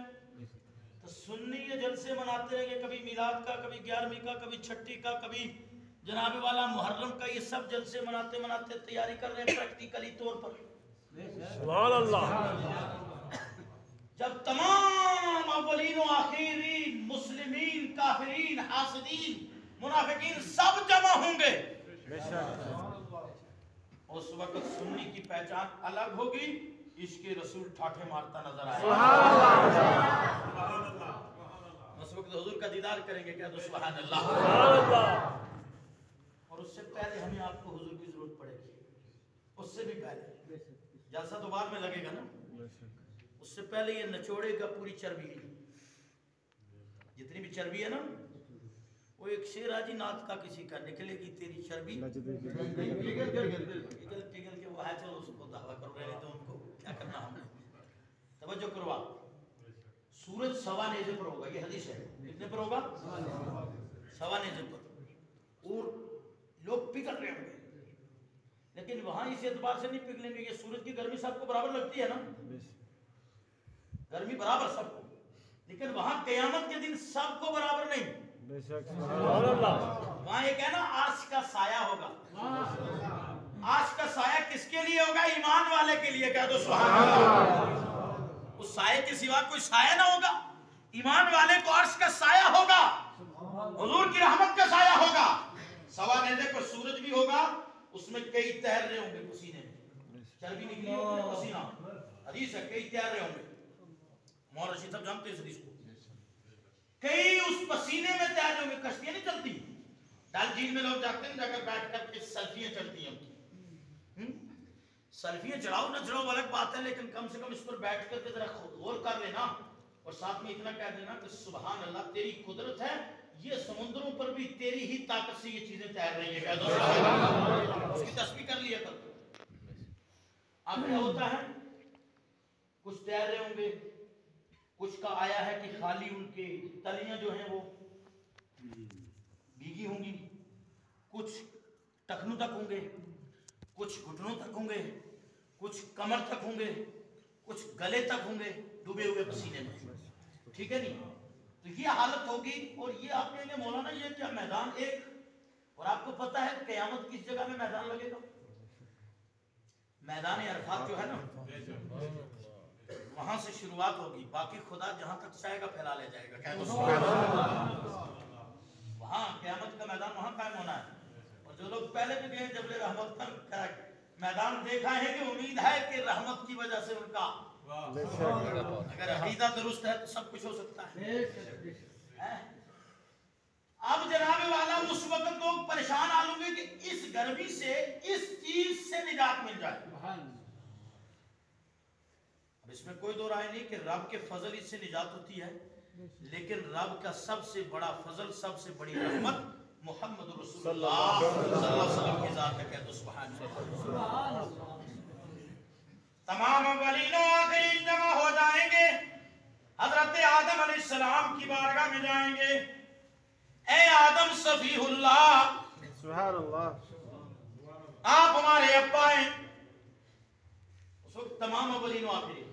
[SPEAKER 1] तो सुन्नी ये जलसे मनाते रहेंगे, कभी मिलाद का, कभी 11वीं का, कभी छठी का, कभी जनाबे वाला मुहर्रम का, ये सब जलसे मनाते मनाते तैयारी कर रहे हैं प्रैक्टिकली तौर पर। सुभान अल्लाह। जब तमाम अव्वलीन और आखिरीन, मुस्लिमीन, काफिरीन, हासिदीन, मुनाफिकीन सब जमा होंगे, उस वक्त सुन्नी की पहचान अलग होगी, इसके रसूल ठाठे मारता नजर आएगा। उस वक्त हुजूर का दीदार करेंगे। क्या तो सुभान अल्लाह। और उससे पहले हमें आपको हुजूर की जरूरत पड़ेगी, उससे भी पहले। जलसा तो बाद में लगेगा ना, उससे पहले ये निचोड़ेगा पूरी चर्बी, जितनी भी चर्बी है ना। वो एक शेर आजी नाथ का किसी का, निकलेगी तेरी चर्बी पिघल पिघल के वो है। चलो उसको दावा करो, रहे तो उनको क्या करना हमने। तवज्जो करवा, सूरज 1.25 नेज़े पर होगा, ये हदीस है। कितने पर होगा? 1.25 नेज़े पर। और लोग पिघल रहे होंगे, लेकिन वहां इस एतबार से नहीं पिघलेंगे, ये सूरज की गर्मी सबको बराबर लगती है ना, गर्मी बराबर सबको, लेकिन वहां क़यामत के दिन सबको बराबर नहीं। वहां एक है ना आर्श का साया होगा। आर्श का साया किसके लिए होगा? ईमान वाले के लिए। कह दो सुभान अल्लाह। उस साये के सिवा कोई साया ना होगा। ईमान वाले को अर्श का साया होगा, हुजूर की रहमत का साया होगा। 1.25 नेज़े पर सूरज भी होगा, उसमें कई तैर रहे होंगे पसीने में, चर्बी निकली होगी पसीना, हदीस है, कई तैर रहे होंगे। मौलाना रशीद साहब जानते हैं इस हदीस को। कई उस पसीने में तैर रहे होंगे, कश्तियां नहीं चलती, डल झील में लोग जाते हैं, जाकर बैठ कर सेल्फियां चलती हैं। सेल्फियां चढ़ाओ ना चढ़ाओ अलग बात है, लेकिन कम से कम इस पर बैठ कर जरा गौर कर लेना और साथ में इतना कह देना कि सुभान अल्लाह, तेरी कुदरत है, ये समुद्रों पर भी तेरी ही ताकत से ये चीजें तैर रही है। उसकी तस्बीह कर लिया कर। अब क्या होता है, कुछ तैर रहे होंगे, कुछ का आया है कि खाली उनके तलियां जो हैं वो भीगी होंगी, कुछ टखनों तक होंगे, कुछ घुटनों तक होंगे, कुछ कमर तक होंगे, कुछ गले तक होंगे, डूबे हुए पसीने में। ठीक है नहीं? तो ये हालत होगी। और ये आप कहेंगे मौलाना ये क्या मैदान एक, और आपको पता है क़यामत किस जगह में मैदान लगेगा? मैदान अरफात जो है ना, वहां से शुरुआत होगी, बाकी खुदा जहां तक चाहेगा फैला ले जाएगा। क्या वहां क़यामत का मैदान वहां कायम होना है। और जो लोग पहले भी गए जबले रहमत का मैदान देखा है कि उम्मीद है कि रहमत की वजह से उनका अगर अकीदा दुरुस्त है तो सब कुछ हो सकता है। अब जनाबे वाला उस वक्त लोग परेशान आलूंगे कि इस गर्मी से, इस चीज से निजात मिल जाए। अब इसमें कोई दो राय नहीं कि रब के फजल इससे निजात होती है, लेकिन रब का सबसे बड़ा फजल, सबसे बड़ी रहमत मोहम्मद रसूलुल्लाह सल्लल्लाहु अलैहि वसल्लम की जात है। कह दो सुभान अल्लाह। तमाम वलीनों आखिरीन जमा हो जाएंगे, हजरत आदम अलैहिस्सलाम की बारगाह में जाएंगे। ए आदम सफीहुल्लाह, सुभान अल्लाह, आप हमारे अब्बा हैं। उस वक्त तमाम वलीनों आखिरीन।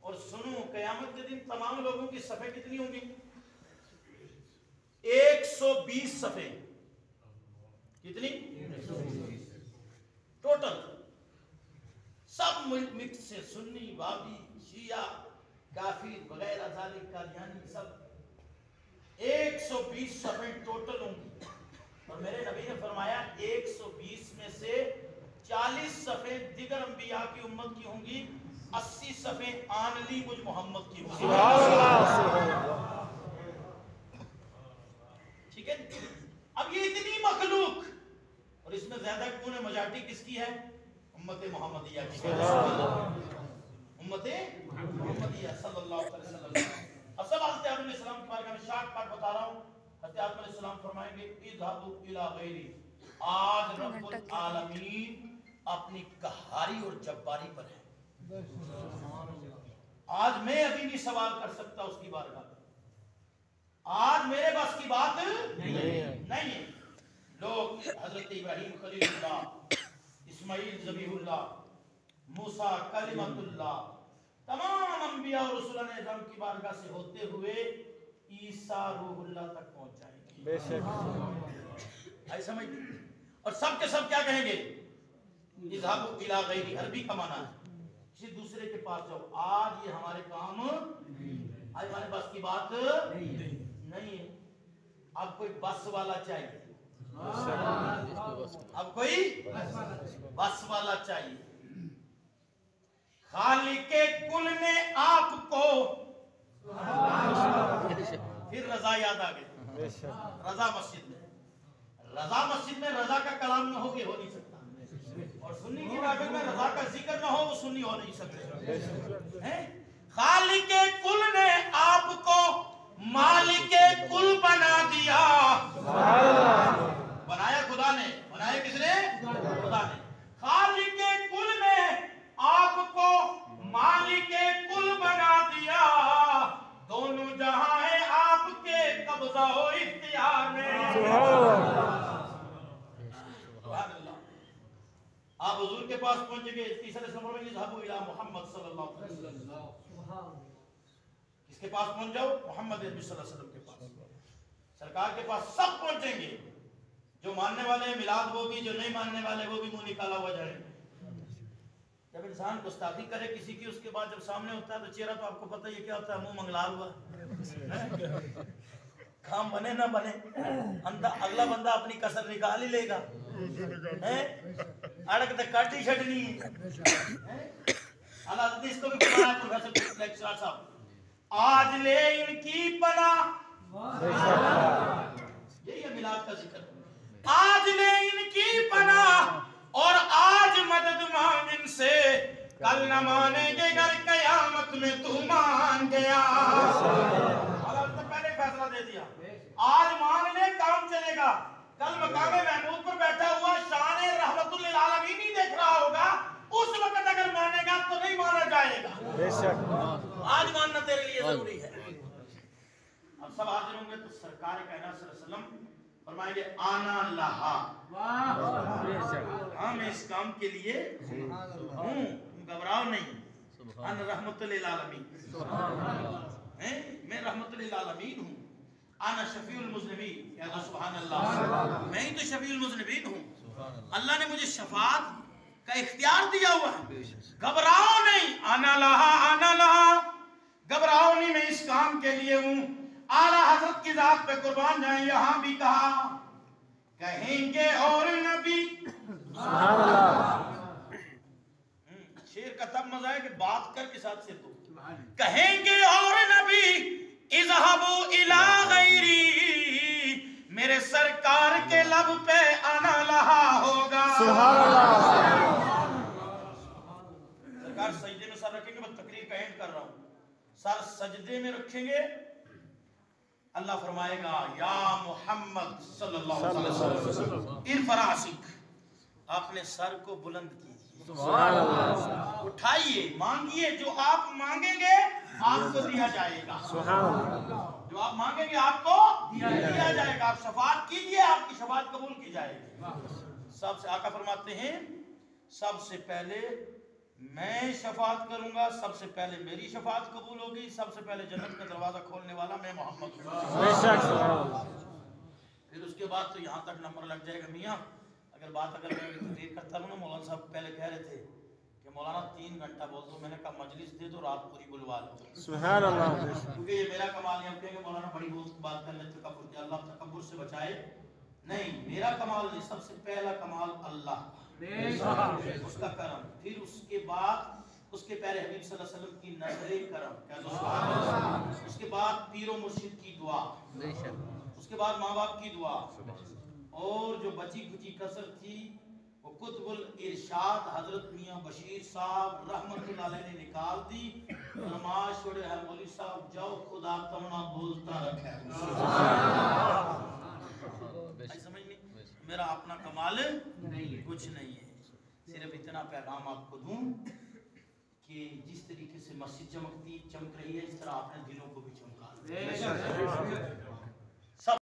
[SPEAKER 1] और सुनो, कयामत के दिन तमाम लोगों की सफे कितनी होंगी? 120 सफे। कितनी? टोटल सब मिक्स से, सुन्नी, वाबी, शिया, काफिर वगैरह जालिक कादियानी, सब 120 सफे टोटल होंगी। और मेरे नबी ने फरमाया 120 में से 40 सफे दिगर अंबिया की उम्मत की होंगी, 80 सफे आनली मुझ मोहम्मद की होंगी। ठीक है। अब ये इतनी मखलूक, और इसमें ज्यादा कौन है? मेजॉरिटी किसकी है? उम्मत मोहम्मदिया की। उम्मत मोहम्मदिया सल्लल्लाहु अलैहि वसल्लम। अब सब हज़रत आदम अलैहिस्सलाम के बारे में शॉर्टकट बता रहा हूं। हज़रत आदम अलैहिस्सलाम फरमाएंगे इज़हाबू इला गैरी, आज रब्बुल आलमीन अपनी कहारी और जब्बारी पर है। आज मैं अभी नहीं सवाल कर सकता उसकी बारगाह में, आज मेरे बस की बात नहीं है। लोग हजरत इब्राहीम खलीलुल्लाह, इस्माइल ज़बीहुल्लाह, मूसा कलिमतुल्लाह, तमाम अंबिया और रसूलान इज़ाम की बारगाह से होते हुए ईसा रूहुल्लाह तक पहुंच जाएंगे। बेशक आई समझ। और सब के सब क्या कहेंगे? इज़हाबू इला गैरी, अरबी का माना है किसी दूसरे के पास जाओ, आज ये हमारे काम, आज हमारे बस की बात नहीं है। अब कोई बस वाला चाहिए, अब कोई बस वाला चाहिए। खालिके कुल ने आपको, फिर रजा याद आ गई। रजा मस्जिद में, रजा मस्जिद में रजा का कलाम न हो के हो नहीं सकता। और सुन्नी की महफिल में रजा का जिक्र न हो वो सुन्नी हो नहीं सकते। खालिके कुल ने आपको मालिके कुल बना दिया। बनाया खुदा ने, बनाया किसने? खुदा ने। खालिके कुल ने आपको मालिके कुल बना दिया, दोनों जहां है आपके कब्जा हो इख्तियार में। आप हुजूर के पास पहुंचेंगे। तीसरे नंबर में इज़हाबू इला मोहम्मद सल्लल्लाहु अलैहि वसल्लम, किसके पास पहुंच जाओ? मोहम्मद नबी सल्लल्लाहु अलैहि वसल्लम के पास, सरकार के पास सब पहुंचेंगे। जो मानने वाले हैं मिलाद वो भी, जो नहीं मानने वाले वो भी मुंह निकाला हुआ जाएंगे। जब इंसान गुस्ताखी करे किसी की, उसके बाद जब सामने होता है तो चेहरा तो आपको पता ही क्या होता है, मुंह मंगला हुआ। काम बने ना बने, अगला बंदा अपनी कसर निकाल ही लेगा। अड़क तो काट ही छटनी है। इसको भी बताया प्रोफेसर लेक्चरर साहब, आज ले इनकी पनाह, यही है मिलाद का जिक्र। आज ले इनकी पनाह और आज मदद मांग इनसे, कल न मानेंगे अगर कयामत में तू मान गया। पहले फैसला दे दिया, आज मान ले काम चलेगा, कल मकामे महमूद पर बैठा हुआ शान रहमतुल लिल आलमीन ही देख रहा होगा, उस वक्त अगर मानेगा तो नहीं माना जाएगा। बेशक आज मानना तेरे लिए जरूरी है। अब सब हाजिर होंगे तो सरकार कायनात सल्लल्लाहु अलैहि वसल्लम फरमाएंगे आना लहा, हाँ मैं इस काम के लिए हूँ, घबराओ नहीं। अन रहमतुल लिल आलमीन, मैं रहमतुल लिल आलमीन हूँ। आना शफीउल मुज़निबीन, या सुभान अल्लाह, मैं ही तो शफीउल मुज़निबीन हूँ। अल्लाह ने मुझे शफाअत का इख्तियार दिया हुआ है। घबराओ नहीं, आना लहा, घबराओ नहीं, मैं इस काम के लिए हूँ। आला हजरत की जात पे कुर्बान जाए, यहाँ भी कहा कहेंगे और नबी। शेर का तब समझ आया कि बात करके साथ से दो कहेंगे और नबी इज़हबू इला गैरी, मेरे सरकार के लब पे आना लहा होगा। सरकार सजदे में सर रखेंगे, मैं तकरीर का एंड कर रहा हूं, सर सजदे में रखेंगे, अल्लाह फरमाएगा या मोहम्मद सल्लल्लाहु अलैहि वसल्लम इरफरासिक, आपने सर को बुलंद कीजिए, उठाइए, मांगिए, जो आप मांगेंगे आपको दिया जाएगा, जो आप मांगेंगे आपको दिया जाएगा। आप शफाअत कीजिए, आपकी शफाअत कबूल की जाएगी। सबसे आका फरमाते हैं सबसे पहले मैं शफाअत करूंगा, सबसे पहले मेरी शफाअत कबूल होगी, सबसे पहले जन्नत का दरवाजा खोलने वाला मैं मोहम्मद हूं। फिर उसके बाद तो यहाँ तक नंबर लग जाएगा मियाँ। अगर मैं तकरीर करता हूँ ना, मौलाना साहब पहले कह रहे थे कि मौलाना 3 घंटा बोल दो, मैंने कहा मजलिस दे दो, रात पूरी बुलवा लो, सुभान अल्लाह, क्योंकि ये मेरा कमाल नहीं। कहेंगे मौलाना बड़ी बहुत बात कर लेते, तकब्बुर, अल्लाह तकब्बुर से बचाए, नहीं, मेरा कमाल नहीं, सबसे पहला कमाल अल्लाह उसका करम, फिर उसके बाद उसके प्यारे हबीब सल्लल्लाहु अलैहि वसल्लम की नजरे करम, क्या दोस्तों, उसके बाद पीरो मुर्शिद की दुआ, उसके बाद माँ बाप की दुआ, और जो बची कुची कसर थी वो कुतुबुल इरशाद हजरत मियां बशीर साहब रहमतुल्लाह अलैह ने निकाल दी। नमाज छोड़े हर मौलवी साहब जाओ, खुदा तमना बोलता रखे, समझ नहीं, मेरा अपना कमाल नहीं, कुछ नहीं है, सिर्फ इतना पैगाम आपको दूं कि जिस तरीके से मस्जिद चमक रही है, इस तरह आपने दिलों को भी चमका।